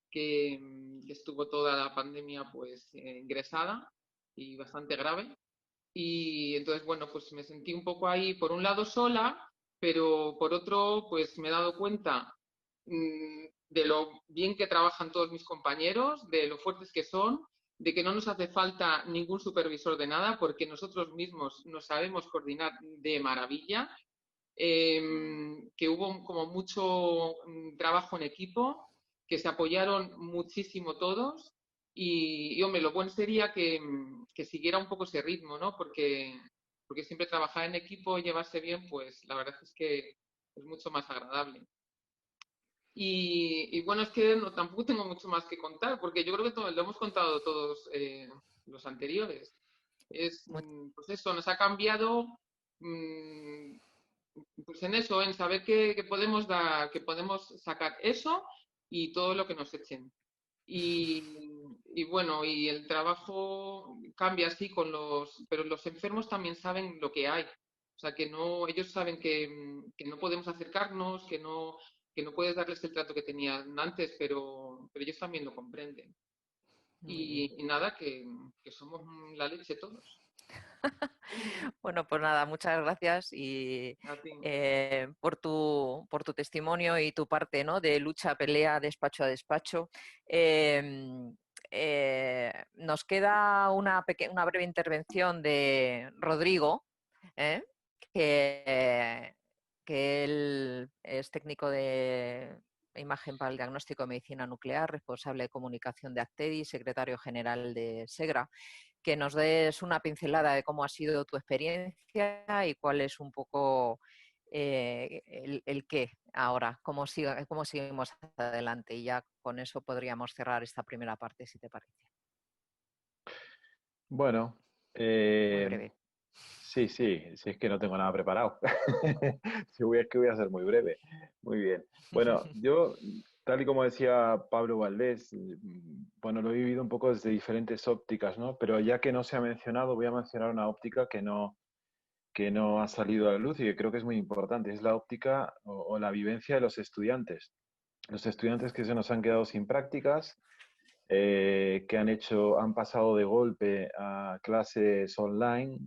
que estuvo toda la pandemia pues ingresada y bastante grave. Y entonces, bueno, pues me sentí un poco ahí, por un lado sola, pero por otro, pues me he dado cuenta de lo bien que trabajan todos mis compañeros, de lo fuertes que son, de que no nos hace falta ningún supervisor de nada, porque nosotros mismos nos sabemos coordinar de maravilla, que hubo como mucho trabajo en equipo, que se apoyaron muchísimo todos y hombre, lo bueno sería que siguiera un poco ese ritmo, ¿no? Porque siempre trabajar en equipo, llevarse bien, pues la verdad es que es mucho más agradable. Y bueno, es que tampoco tengo mucho más que contar, porque yo creo que lo hemos contado todos los anteriores. Pues eso, nos ha cambiado pues en eso, en saber que podemos dar, que podemos sacar eso y todo lo que nos echen. Y bueno, y el trabajo cambia así pero los enfermos también saben lo que hay. O sea, que no, ellos saben que no podemos acercarnos, que no puedes darles el trato que tenían antes, pero ellos también lo comprenden. Y nada, que somos la leche todos. Bueno, pues nada, muchas gracias y por tu testimonio y tu parte, ¿no?, de lucha, pelea, despacho a despacho. Nos queda una breve intervención de Rodrigo, que él es técnico de imagen para el diagnóstico de medicina nuclear, responsable de comunicación de Actedi, secretario general de SEGRA. Que nos des una pincelada de cómo ha sido tu experiencia y cuál es un poco el qué ahora, cómo seguimos adelante. Y ya con eso podríamos cerrar esta primera parte, si te parece. Bueno, Muy breve. Sí, si es que no tengo nada preparado. Es que voy a ser muy breve. Muy bien. Bueno, yo, tal y como decía Pablo Valdés, bueno, lo he vivido un poco desde diferentes ópticas, ¿no? Pero ya que no se ha mencionado, voy a mencionar una óptica que no ha salido a la luz y que creo que es muy importante. Es la óptica o la vivencia de los estudiantes. Los estudiantes que se nos han quedado sin prácticas, que han pasado de golpe a clases online.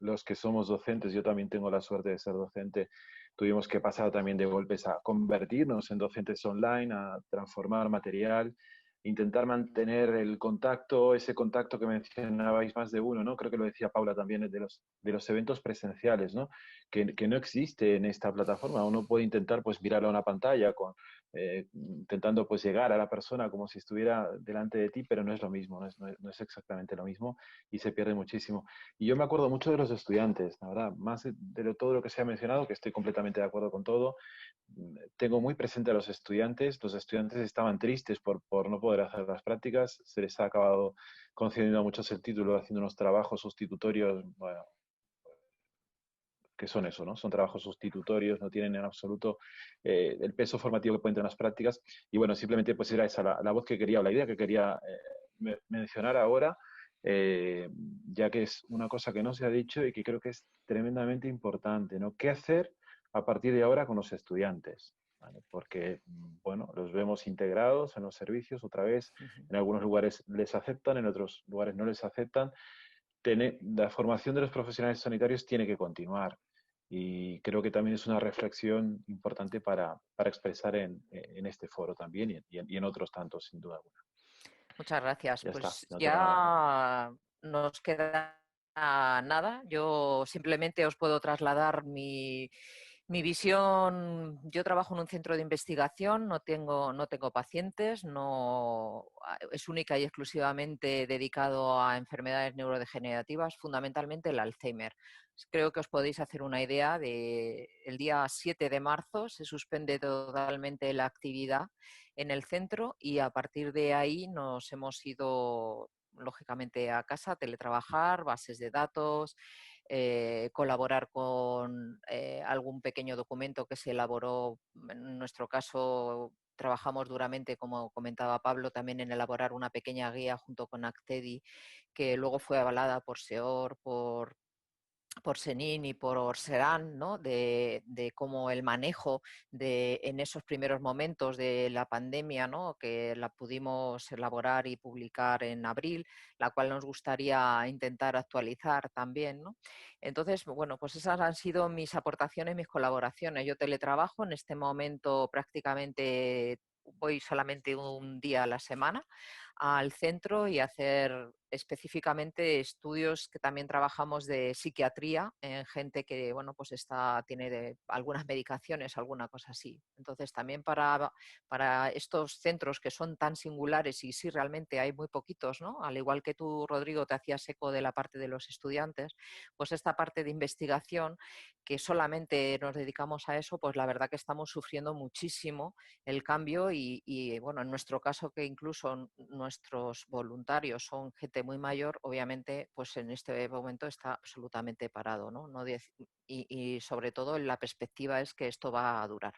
Los que somos docentes, yo también tengo la suerte de ser docente, tuvimos que pasar también de golpes a convertirnos en docentes online, a transformar material, intentar mantener el contacto, ese contacto que mencionabais más de uno, ¿no? Creo que lo decía Paula también, de los eventos presenciales, ¿no? Que no existe en esta plataforma. Uno puede intentar pues mirar a una pantalla intentando pues llegar a la persona como si estuviera delante de ti, pero no es lo mismo, no es exactamente lo mismo y se pierde muchísimo. Y yo me acuerdo mucho de los estudiantes, la verdad, más de todo lo que se ha mencionado, que estoy completamente de acuerdo con todo. Tengo muy presente a los estudiantes estaban tristes por no poder hacer las prácticas, se les ha acabado concediendo a muchos el título haciendo unos trabajos sustitutorios, bueno, que son eso, ¿no? Son trabajos sustitutorios, no tienen en absoluto el peso formativo que pueden tener las prácticas. Y bueno, simplemente pues era esa la voz que quería, o la idea que quería mencionar ahora, ya que es una cosa que no se ha dicho y que creo que es tremendamente importante, ¿no? ¿Qué hacer a partir de ahora con los estudiantes? ¿Vale? Porque, bueno, los vemos integrados en los servicios, otra vez, en algunos lugares les aceptan, en otros lugares no les aceptan. La formación de los profesionales sanitarios tiene que continuar y creo que también es una reflexión importante para expresar en este foro también y en otros tantos, sin duda alguna. Muchas gracias. Ya está, Pues no tengo nada ya nos queda nada. Yo simplemente os puedo trasladar mi visión. Yo trabajo en un centro de investigación, no tengo pacientes, es única y exclusivamente dedicado a enfermedades neurodegenerativas, fundamentalmente el Alzheimer. Creo que os podéis hacer una idea el día 7 de marzo se suspende totalmente la actividad en el centro y a partir de ahí nos hemos ido lógicamente a casa a teletrabajar, bases de datos, colaborar con algún pequeño documento que se elaboró. En nuestro caso trabajamos duramente, como comentaba Pablo, también en elaborar una pequeña guía junto con Actedi, que luego fue avalada por SEOR, por Senin y por Serán, ¿no? de cómo el manejo en esos primeros momentos de la pandemia, ¿no? Que la pudimos elaborar y publicar en abril, la cual nos gustaría intentar actualizar también, ¿no? Entonces, bueno, pues esas han sido mis aportaciones, mis colaboraciones. Yo teletrabajo, en este momento prácticamente voy solamente un día a la semana al centro y hacer específicamente estudios que también trabajamos de psiquiatría en gente que, bueno, pues tiene algunas medicaciones, alguna cosa así. Entonces, también para estos centros que son tan singulares y sí, realmente hay muy poquitos, ¿no? Al igual que tú, Rodrigo, te hacías eco de la parte de los estudiantes, pues esta parte de investigación que solamente nos dedicamos a eso, pues la verdad que estamos sufriendo muchísimo el cambio y bueno, en nuestro caso que incluso nuestros voluntarios son gente muy mayor, obviamente pues en este momento está absolutamente parado, ¿no? Y sobre todo la perspectiva es que esto va a durar.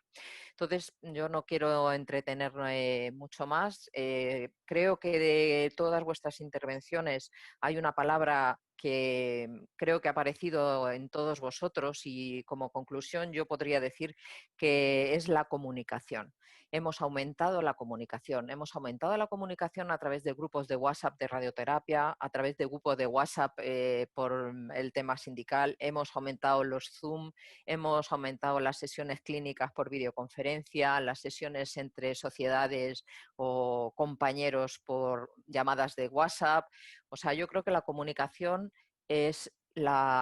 Entonces yo no quiero entretener mucho más. Creo que de todas vuestras intervenciones hay una palabra que creo que ha aparecido en todos vosotros y como conclusión yo podría decir que es la comunicación. Hemos aumentado la comunicación a través de grupos de WhatsApp de radioterapia, a través de grupos de WhatsApp por el tema sindical, hemos aumentado los Zoom, hemos aumentado las sesiones clínicas por videoconferencia, las sesiones entre sociedades o compañeros por llamadas de WhatsApp. O sea, yo creo que la comunicación es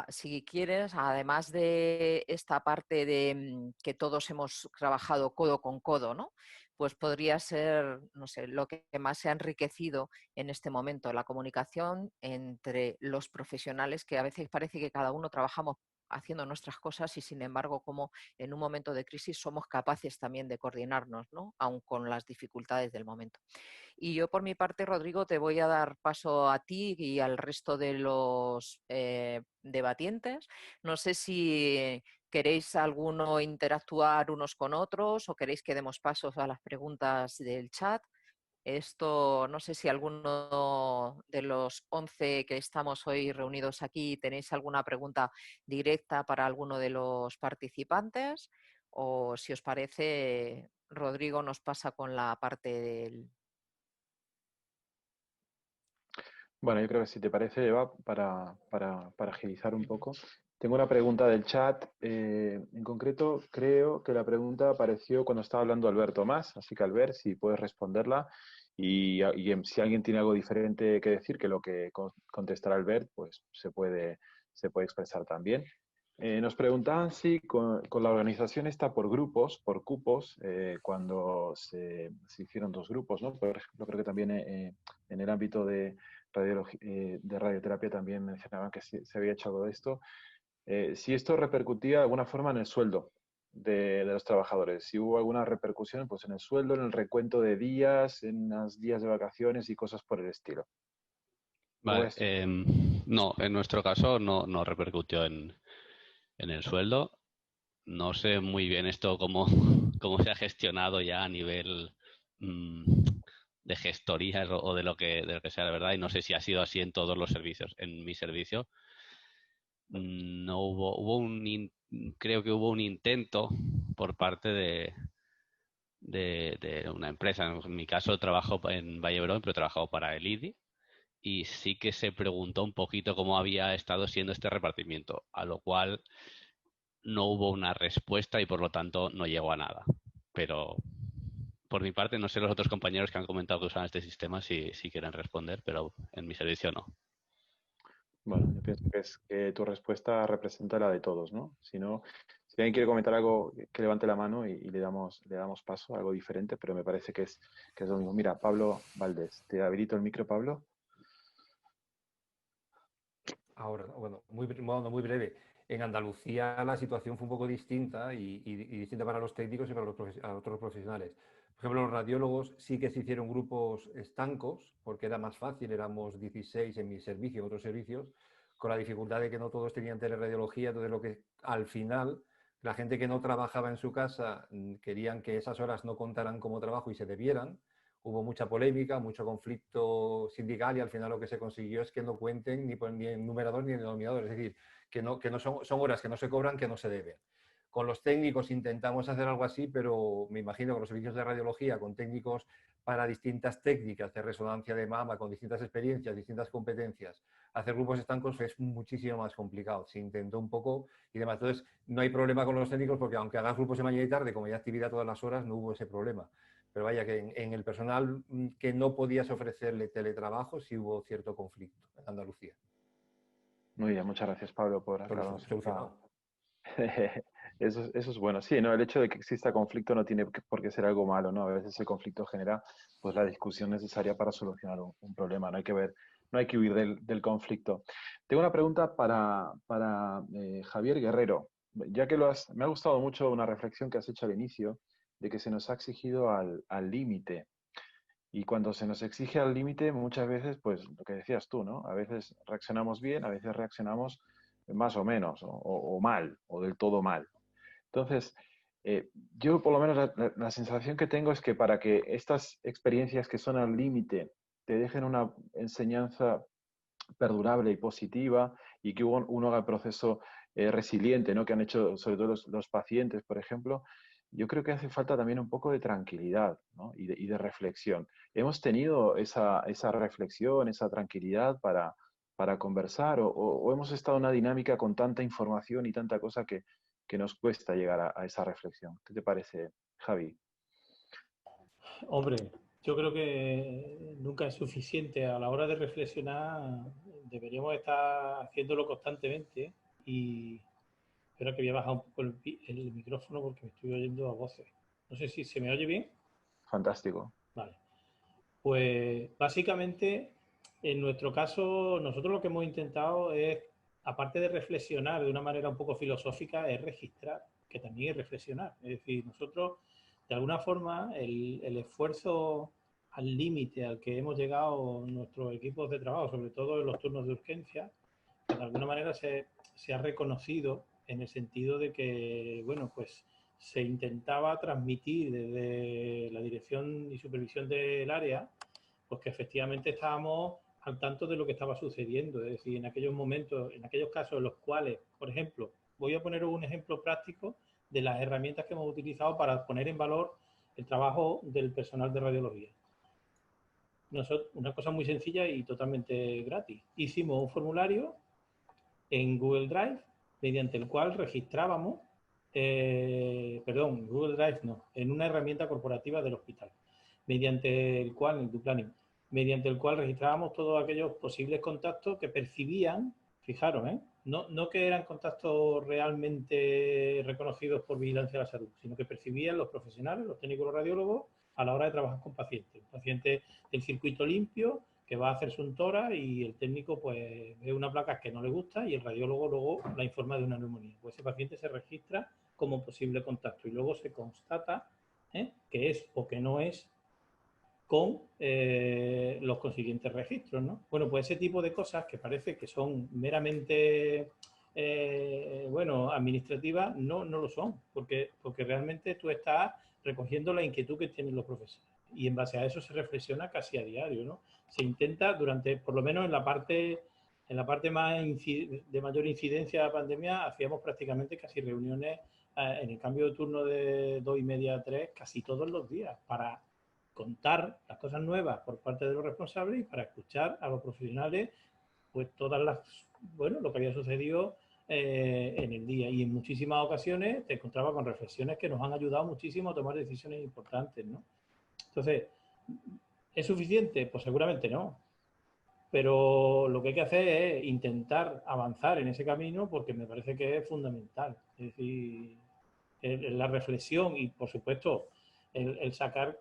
si quieres, además de esta parte de que todos hemos trabajado codo con codo, ¿no? Pues podría ser, no sé, lo que más se ha enriquecido en este momento, la comunicación entre los profesionales, que a veces parece que cada uno trabajamos haciendo nuestras cosas y sin embargo como en un momento de crisis somos capaces también de coordinarnos, ¿no? Aun con las dificultades del momento. Y yo por mi parte, Rodrigo, te voy a dar paso a ti y al resto de los debatientes. No sé si queréis alguno interactuar unos con otros o queréis que demos pasos a las preguntas del chat. Esto, no sé si alguno de los 11 que estamos hoy reunidos aquí tenéis alguna pregunta directa para alguno de los participantes o si os parece, Rodrigo nos pasa con la parte del... Bueno, yo creo que si te parece, Eva, para agilizar un poco, tengo una pregunta del chat. En concreto, creo que la pregunta apareció cuando estaba hablando Alberto Más, así que Albert, si puedes responderla. si alguien tiene algo diferente que decir que lo que contestará Albert, pues se puede expresar también. Nos preguntaban si con la organización está por grupos, por cupos, cuando se hicieron 2 grupos, ¿no? Por ejemplo, creo que también en el ámbito de radioterapia también mencionaban que se había hecho algo de esto. Si esto repercutía de alguna forma en el sueldo de los trabajadores, si hubo alguna repercusión pues en el sueldo, en el recuento de días, en los días de vacaciones y cosas por el estilo. Vale, no, en nuestro caso no repercutió en el sueldo. No sé muy bien esto cómo se ha gestionado ya a nivel de gestorías o de lo que sea de verdad, y no sé si ha sido así en todos los servicios. En mi servicio no creo que hubo un intento por parte de una empresa. En mi caso trabajo en Vallebrón, pero he trabajado para el IDI, y sí que se preguntó un poquito cómo había estado siendo este repartimiento, a lo cual no hubo una respuesta y por lo tanto no llegó a nada. Pero por mi parte, no sé los otros compañeros que han comentado que usan este sistema si quieren responder, pero en mi servicio no. Bueno, yo pienso que tu respuesta representa la de todos, ¿no? Si alguien quiere comentar algo, que levante la mano y le damos paso, algo diferente, pero me parece que es lo mismo. Mira, Pablo Valdés, te habilito el micro, Pablo. Ahora, bueno, muy breve. En Andalucía la situación fue un poco distinta y distinta para los técnicos y para los otros profesionales. Por ejemplo, los radiólogos sí que se hicieron grupos estancos porque era más fácil, éramos 16 en mi servicio, en otros servicios, con la dificultad de que no todos tenían teleradiología, entonces lo que al final la gente que no trabajaba en su casa querían que esas horas no contaran como trabajo y se debieran. Hubo mucha polémica, mucho conflicto sindical y al final lo que se consiguió es que no cuenten ni en numerador ni en denominador. Es decir, que no son horas que no se cobran, que no se deben. Con los técnicos intentamos hacer algo así, pero me imagino que los servicios de radiología con técnicos para distintas técnicas de resonancia de mama, con distintas experiencias, distintas competencias, hacer grupos estancos es muchísimo más complicado. Se intentó un poco y demás. Entonces, no hay problema con los técnicos porque aunque hagas grupos de mañana y tarde, como hay actividad todas las horas, no hubo ese problema. Pero vaya, que en el personal que no podías ofrecerle teletrabajo sí hubo cierto conflicto en Andalucía. Muy bien, muchas gracias, Pablo, por aclararnos. Solucionado. Eso es bueno. Sí, no, el hecho de que exista conflicto no tiene por qué ser algo malo, ¿no? A veces el conflicto genera pues la discusión necesaria para solucionar un problema. No hay que huir del conflicto. Tengo una pregunta para Javier Guerrero. Ya que me ha gustado mucho una reflexión que has hecho al inicio de que se nos ha exigido al límite. Y cuando se nos exige al límite, muchas veces, pues lo que decías tú, ¿no? A veces reaccionamos bien, a veces reaccionamos más o menos, o mal, o del todo mal. Entonces, yo por lo menos la sensación que tengo es que para que estas experiencias que son al límite te dejen una enseñanza perdurable y positiva y que uno haga el proceso resiliente, ¿no? Que han hecho sobre todo los pacientes, por ejemplo, yo creo que hace falta también un poco de tranquilidad, ¿no? y de reflexión. ¿Hemos tenido esa reflexión, esa tranquilidad para conversar o hemos estado en una dinámica con tanta información y tanta cosa que nos cuesta llegar a esa reflexión? ¿Qué te parece, Javi? Hombre, yo creo que nunca es suficiente. A la hora de reflexionar deberíamos estar haciéndolo constantemente y espero que voy a bajar un poco el micrófono porque me estoy oyendo a voces. No sé si se me oye bien. Fantástico. Vale. Pues básicamente, en nuestro caso, nosotros lo que hemos intentado es, aparte de reflexionar de una manera un poco filosófica, es registrar, que también es reflexionar. Es decir, nosotros, de alguna forma, el esfuerzo al límite al que hemos llegado nuestros equipos de trabajo, sobre todo en los turnos de urgencia, de alguna manera se ha reconocido en el sentido de que, bueno, pues se intentaba transmitir desde la dirección y supervisión del área, pues que efectivamente estábamos al tanto de lo que estaba sucediendo. Es decir, en aquellos momentos, en aquellos casos en los cuales, por ejemplo, voy a poner un ejemplo práctico de las herramientas que hemos utilizado para poner en valor el trabajo del personal de radiología. Una cosa muy sencilla y totalmente gratis. Hicimos un formulario en Google Drive mediante el cual registrábamos, Google Drive no, en una herramienta corporativa del hospital, mediante el cual, en DuPlanning, mediante el cual registrábamos todos aquellos posibles contactos que percibían, fijaros, no que eran contactos realmente reconocidos por vigilancia de la salud, sino que percibían los profesionales, los técnicos, los radiólogos, a la hora de trabajar con pacientes. Un paciente del circuito limpio que va a hacerse un tórax y el técnico pues ve una placa que no le gusta y el radiólogo luego la informa de una neumonía. Pues ese paciente se registra como posible contacto y luego se constata que es o que no es con los consiguientes registros, ¿no? Bueno, pues ese tipo de cosas que parece que son meramente administrativas, no lo son, porque realmente tú estás recogiendo la inquietud que tienen los profesores y en base a eso se reflexiona casi a diario, ¿no? Se intenta por lo menos en la parte más de mayor incidencia de la pandemia, hacíamos prácticamente casi reuniones en el cambio de turno de 2:30 a 3 casi todos los días para contar las cosas nuevas por parte de los responsables y para escuchar a los profesionales pues lo que había sucedido en el día. Y en muchísimas ocasiones te encontraba con reflexiones que nos han ayudado muchísimo a tomar decisiones importantes, ¿no? Entonces, ¿es suficiente? Pues seguramente no. Pero lo que hay que hacer es intentar avanzar en ese camino porque me parece que es fundamental. Es decir, la reflexión y, por supuesto, el sacar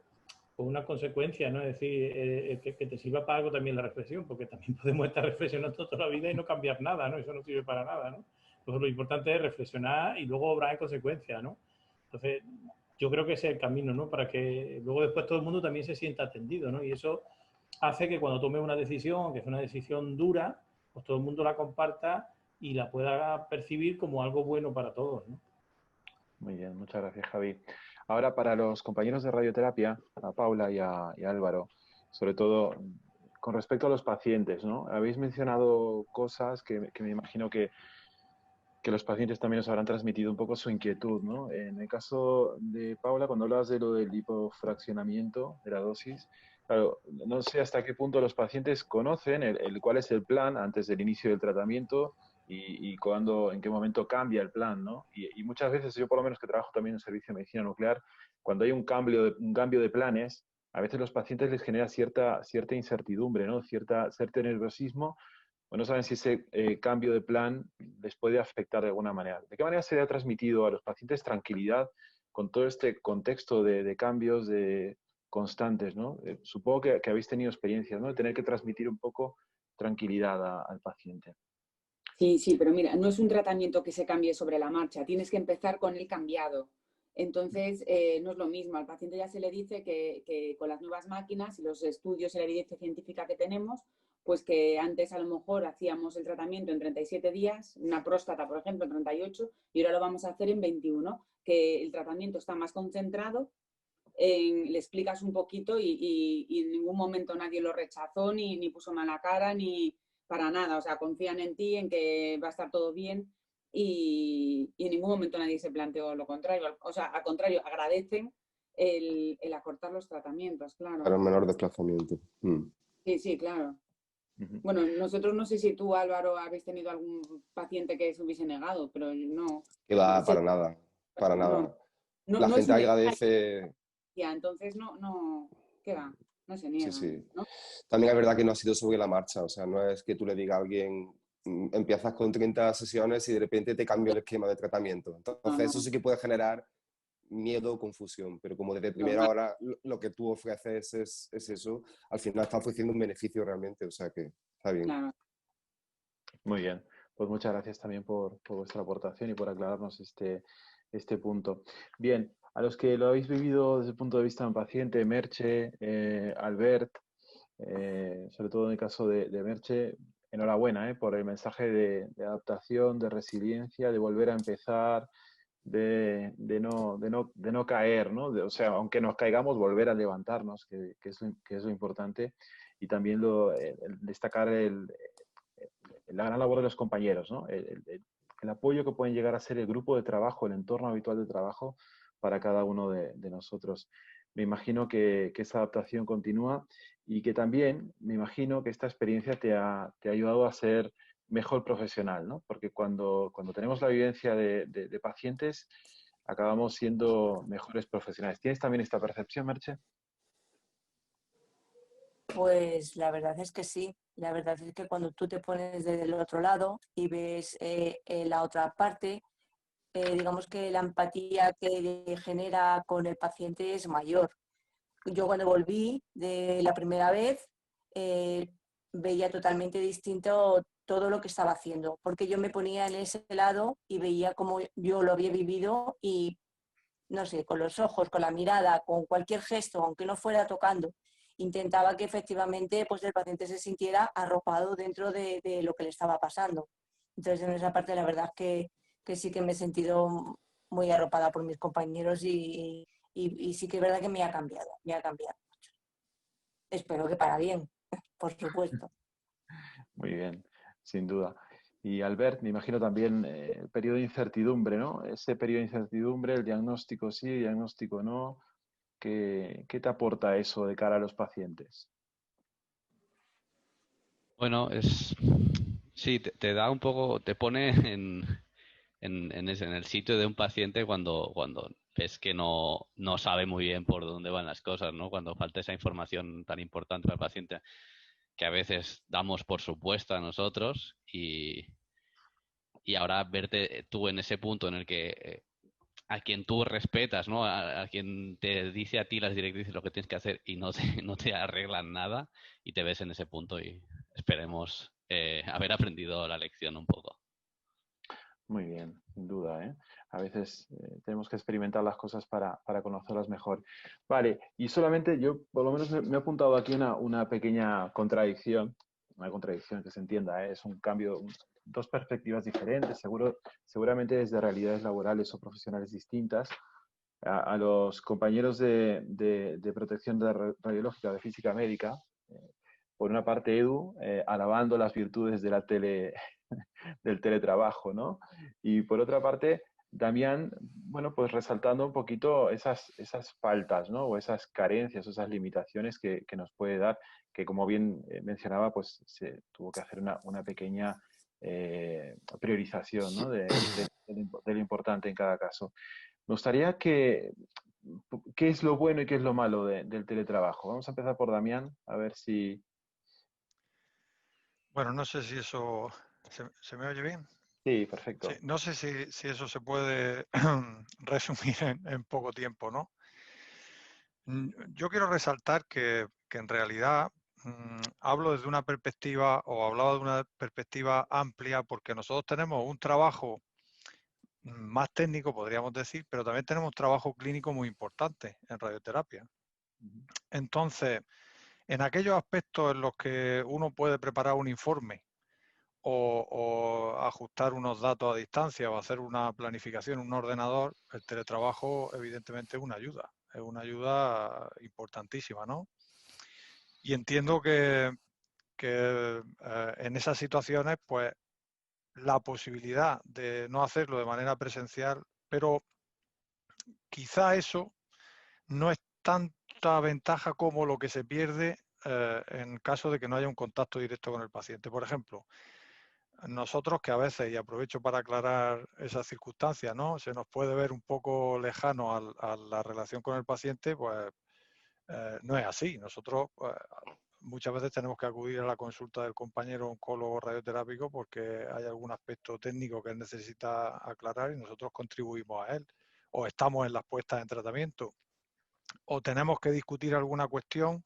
con una consecuencia, ¿no? Es decir, que te sirva para algo también la reflexión, porque también podemos estar reflexionando toda la vida y no cambiar nada, ¿no? Eso no sirve para nada, ¿no? Entonces, lo importante es reflexionar y luego obrar en consecuencia, ¿no? Entonces, yo creo que ese es el camino, ¿no? Para que luego después todo el mundo también se sienta atendido, ¿no? Y eso hace que cuando tome una decisión, que es una decisión dura, pues todo el mundo la comparta y la pueda percibir como algo bueno para todos, ¿no? Muy bien, muchas gracias, Javi. Ahora, para los compañeros de radioterapia, a Paula y a Álvaro, sobre todo con respecto a los pacientes, ¿no? Habéis mencionado cosas que me imagino que los pacientes también os habrán transmitido un poco su inquietud, ¿no? En el caso de Paula, cuando hablabas de lo del hipofraccionamiento de la dosis, claro, no sé hasta qué punto los pacientes conocen cuál es el plan antes del inicio del tratamiento y en qué momento cambia el plan, ¿no? Y muchas veces, yo por lo menos que trabajo también en servicio de medicina nuclear, cuando hay un cambio de planes, a veces los pacientes les genera cierta incertidumbre, ¿no? Cierto nerviosismo, o no saben si ese cambio de plan les puede afectar de alguna manera. ¿De qué manera se le ha transmitido a los pacientes tranquilidad con todo este contexto de cambios constantes, ¿no? Supongo que habéis tenido experiencias, ¿no? De tener que transmitir un poco tranquilidad al paciente. Sí, pero mira, no es un tratamiento que se cambie sobre la marcha, tienes que empezar con el cambiado. Entonces, no es lo mismo, al paciente ya se le dice que con las nuevas máquinas y los estudios y la evidencia científica que tenemos, pues que antes a lo mejor hacíamos el tratamiento en 37 días, una próstata, por ejemplo, en 38, y ahora lo vamos a hacer en 21, que el tratamiento está más concentrado, le explicas un poquito y en ningún momento nadie lo rechazó, ni puso mala cara, ni para nada, o sea, confían en ti, en que va a estar todo bien y en ningún momento nadie se planteó lo contrario, o sea, al contrario, agradecen el acortar los tratamientos, claro. Para un menor desplazamiento. Sí, claro. Bueno, nosotros no sé si tú, Álvaro, habéis tenido algún paciente que se hubiese negado, pero no. Que va, para nada, para nada. La gente agradece. Ya, entonces no, ¿qué va? No se niega. Sí. ¿No? También es verdad que no ha sido sobre la marcha, o sea, no es que tú le digas a alguien, empiezas con 30 sesiones y de repente te cambia el esquema de tratamiento. Entonces eso sí que puede generar miedo o confusión, pero como desde primera hora lo que tú ofreces es eso, al final está ofreciendo un beneficio realmente, o sea que está bien. Claro. Muy bien, pues muchas gracias también por vuestra aportación y por aclararnos este punto. Bien, a los que lo habéis vivido desde el punto de vista de un paciente, Merche, Albert, sobre todo en el caso de Merche, enhorabuena por el mensaje de adaptación, de resiliencia, de volver a empezar, de no caer, ¿no? O sea, aunque nos caigamos, volver a levantarnos, que es lo importante, y también destacar la gran labor de los compañeros, ¿no? El apoyo que pueden llegar a ser el grupo de trabajo, el entorno habitual de trabajo para cada uno de nosotros. Me imagino que esa adaptación continúa y que también me imagino que esta experiencia te ha ayudado a ser mejor profesional, ¿no? Porque cuando tenemos la vivencia de pacientes, acabamos siendo mejores profesionales. ¿Tienes también esta percepción, Merche? Pues la verdad es que sí. La verdad es que cuando tú te pones desde el otro lado y ves la otra parte, digamos que la empatía que genera con el paciente es mayor. Yo cuando volví de la primera vez veía totalmente distinto todo lo que estaba haciendo, porque yo me ponía en ese lado y veía cómo yo lo había vivido y, no sé, con los ojos, con la mirada, con cualquier gesto, aunque no fuera tocando, intentaba que efectivamente pues, el paciente se sintiera arropado dentro de lo que le estaba pasando. Entonces, en esa parte, la verdad que sí que me he sentido muy arropada por mis compañeros y sí que es verdad que me ha cambiado mucho. Espero que para bien, por supuesto. Muy bien, sin duda. Y Albert, me imagino también el periodo de incertidumbre, ¿no? Ese periodo de incertidumbre, el diagnóstico sí, el diagnóstico no. ¿Qué te aporta eso de cara a los pacientes? Bueno, sí, te da un poco, te pone en el sitio de un paciente cuando ves que no sabe muy bien por dónde van las cosas, ¿no? Cuando falta esa información tan importante para el paciente que a veces damos por supuesta nosotros y ahora verte tú en ese punto en el que a quien tú respetas, ¿no? A quien te dice a ti las directrices lo que tienes que hacer y no te arreglan nada y te ves en ese punto y esperemos haber aprendido la lección un poco. Muy bien, sin duda, ¿eh? A veces tenemos que experimentar las cosas para conocerlas mejor. Vale, y solamente yo por lo menos me he apuntado aquí una pequeña contradicción, una contradicción que se entienda, ¿eh? Es un cambio, dos perspectivas diferentes, seguramente desde realidades laborales o profesionales distintas. A los compañeros de protección radiológica, de física médica, por una parte Edu, alabando las virtudes de del teletrabajo, ¿no? Y por otra parte, Damián, bueno, pues resaltando un poquito esas faltas, ¿no? O esas carencias, o esas limitaciones que nos puede dar, que como bien mencionaba, pues se tuvo que hacer una pequeña priorización, ¿no? De lo importante en cada caso. Me gustaría ¿qué es lo bueno y qué es lo malo del teletrabajo? Vamos a empezar por Damián, a ver si... Bueno, no sé si eso se me oye bien. Sí, Sí, perfecto. no sé si eso se puede resumir en poco tiempo, ¿no? Yo quiero resaltar que en realidad hablo desde una perspectiva o hablaba de una perspectiva amplia porque nosotros tenemos un trabajo más técnico, podríamos decir, pero también tenemos un trabajo clínico muy importante en radioterapia. Entonces, en aquellos aspectos en los que uno puede preparar un informe o ajustar unos datos a distancia o hacer una planificación en un ordenador, el teletrabajo evidentemente es una ayuda importantísima, ¿no? Y entiendo que en esas situaciones, pues la posibilidad de no hacerlo de manera presencial, pero quizá eso no es tanta ventaja como lo que se pierde en caso de que no haya un contacto directo con el paciente. Por ejemplo, nosotros que a veces, y aprovecho para aclarar esas circunstancias, ¿no? Se nos puede ver un poco lejano a la relación con el paciente, pues no es así. Nosotros muchas veces tenemos que acudir a la consulta del compañero oncólogo radioterápico porque hay algún aspecto técnico que él necesita aclarar y nosotros contribuimos a él. O estamos en las puestas en tratamiento, o tenemos que discutir alguna cuestión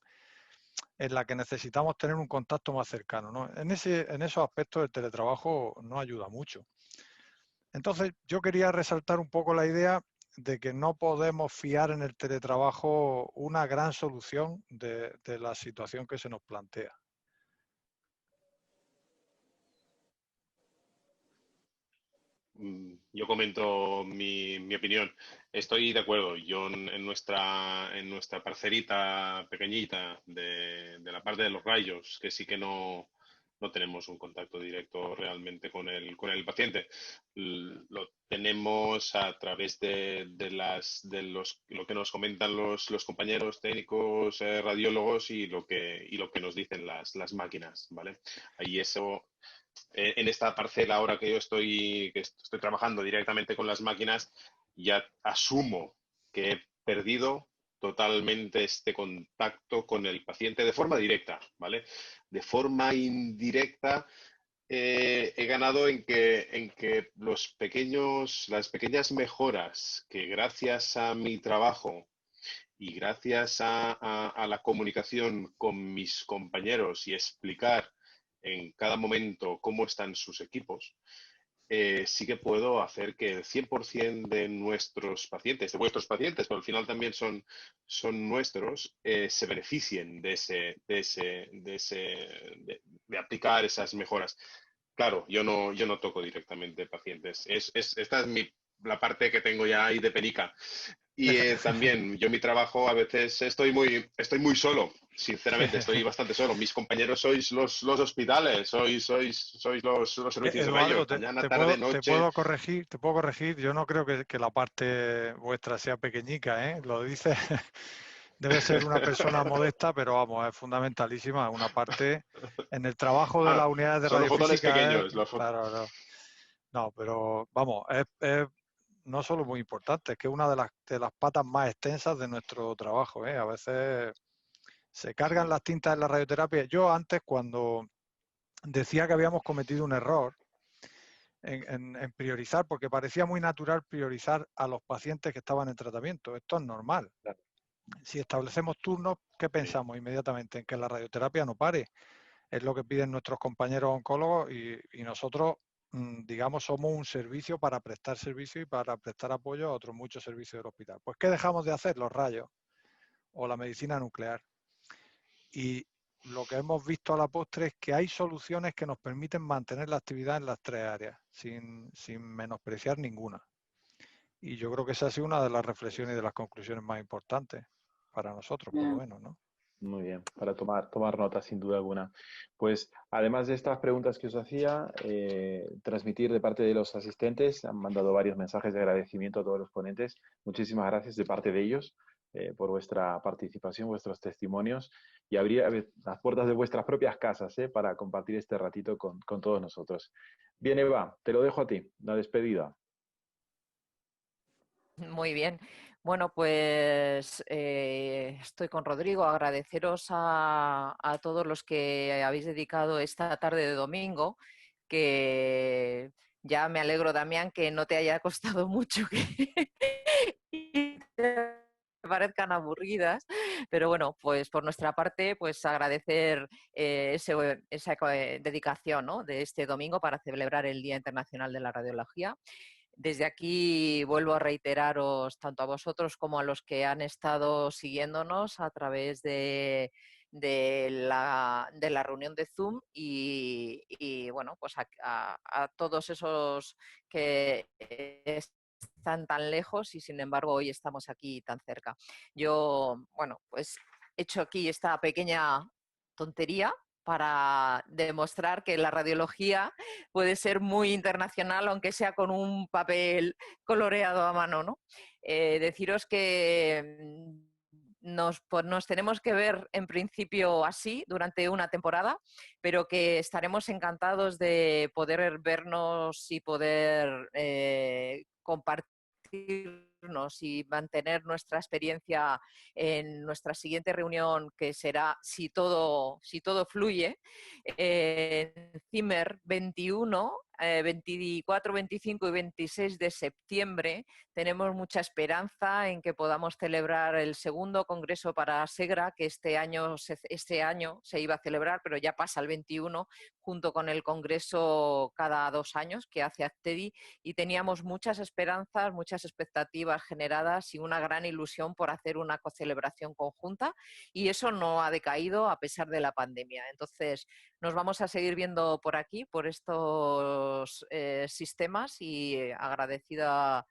en la que necesitamos tener un contacto más cercano, ¿no? En esos aspectos el teletrabajo no ayuda mucho. Entonces, yo quería resaltar un poco la idea de que no podemos fiar en el teletrabajo una gran solución de la situación que se nos plantea. Yo comento mi opinión. Estoy de acuerdo. Yo en nuestra parcelita pequeñita de la parte de los rayos, que sí que no tenemos un contacto directo realmente con el paciente. Lo tenemos a través de lo que nos comentan los compañeros técnicos, radiólogos y lo que nos dicen las máquinas, ¿vale? Ahí eso en esta parcela ahora que estoy trabajando directamente con las máquinas, ya asumo que he perdido totalmente este contacto con el paciente de forma directa, ¿vale? De forma indirecta, he ganado en que las pequeñas mejoras que gracias a mi trabajo y gracias a la comunicación con mis compañeros y explicar en cada momento cómo están sus equipos, sí que puedo hacer que el 100% de nuestros pacientes, de vuestros pacientes, pero al final también son nuestros, se beneficien de aplicar esas mejoras. Claro, yo no toco directamente pacientes. Esta es la parte que tengo ya ahí de penica. Y también yo mi trabajo a veces estoy muy solo, sinceramente, estoy bastante solo. Mis compañeros sois los hospitales, sois los servicios de Eduardo, rayos, mañana, tarde, te noche. puedo corregir. Yo no creo que la parte vuestra sea pequeñica, ¿eh? Lo dice, debe ser una persona modesta, pero vamos, es fundamentalísima. Una parte en el trabajo de las unidades de Son los fotones radiofísica. pequeños. Claro, no. No, pero vamos, es no solo muy importante, es que es una de las patas más extensas de nuestro trabajo, ¿eh? A veces se cargan las tintas en la radioterapia. Yo antes, cuando decía que habíamos cometido un error en priorizar, porque parecía muy natural priorizar a los pacientes que estaban en tratamiento. Esto es normal. Si establecemos turnos, ¿qué pensamos inmediatamente? En que la radioterapia no pare. Es lo que piden nuestros compañeros oncólogos y nosotros, digamos, somos un servicio para prestar servicio y para prestar apoyo a otros muchos servicios del hospital. Pues, ¿qué dejamos de hacer? Los rayos o la medicina nuclear. Y lo que hemos visto a la postre es que hay soluciones que nos permiten mantener la actividad en las tres áreas, sin menospreciar ninguna. Y yo creo que esa ha sido una de las reflexiones y de las conclusiones más importantes para nosotros, por lo menos, ¿no? Muy bien, para tomar nota sin duda alguna. Pues además de estas preguntas que os hacía, transmitir de parte de los asistentes, han mandado varios mensajes de agradecimiento a todos los ponentes. Muchísimas gracias de parte de ellos por vuestra participación, vuestros testimonios y abrir las puertas de vuestras propias casas para compartir este ratito con todos nosotros. Bien, Eva, te lo dejo a ti, la despedida. Muy bien. Bueno, pues estoy con Rodrigo. Agradeceros a todos los que habéis dedicado esta tarde de domingo, que ya me alegro, Damián, que no te haya costado mucho que te parezcan aburridas, pero bueno, pues por nuestra parte, pues agradecer esa dedicación, ¿no?, de este domingo para celebrar el Día Internacional de la Radiología. Desde aquí vuelvo a reiteraros tanto a vosotros como a los que han estado siguiéndonos a través de la reunión de Zoom y bueno, pues a todos esos que están tan lejos y sin embargo hoy estamos aquí tan cerca. Yo, bueno, pues he hecho aquí esta pequeña tontería para demostrar que la radiología puede ser muy internacional, aunque sea con un papel coloreado a mano, ¿no? Deciros que nos tenemos que ver en principio así durante una temporada, pero que estaremos encantados de poder vernos y poder compartirnos y mantener nuestra experiencia en nuestra siguiente reunión, que será, si todo fluye, en Zimmer 21, 24, 25 y 26 de septiembre. Tenemos mucha esperanza en que podamos celebrar el segundo congreso para SEGRA, que este año se iba a celebrar, pero ya pasa el 21, junto con el congreso cada 2 años que hace ACTEDI, y teníamos muchas esperanzas, muchas expectativas generadas y una gran ilusión por hacer una celebración conjunta, y eso no ha decaído a pesar de la pandemia. Entonces, nos vamos a seguir viendo por aquí, por estos sistemas, y agradecida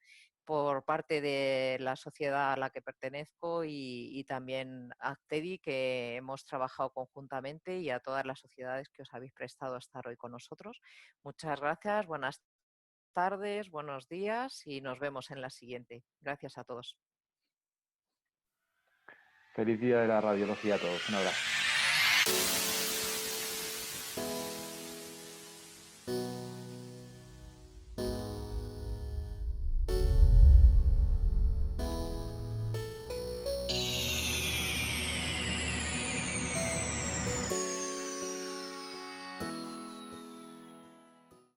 por parte de la sociedad a la que pertenezco y también a ACTEDI, que hemos trabajado conjuntamente, y a todas las sociedades que os habéis prestado a estar hoy con nosotros. Muchas gracias, buenas tardes, buenos días y nos vemos en la siguiente. Gracias a todos. Feliz día de la radiología a todos. Un abrazo.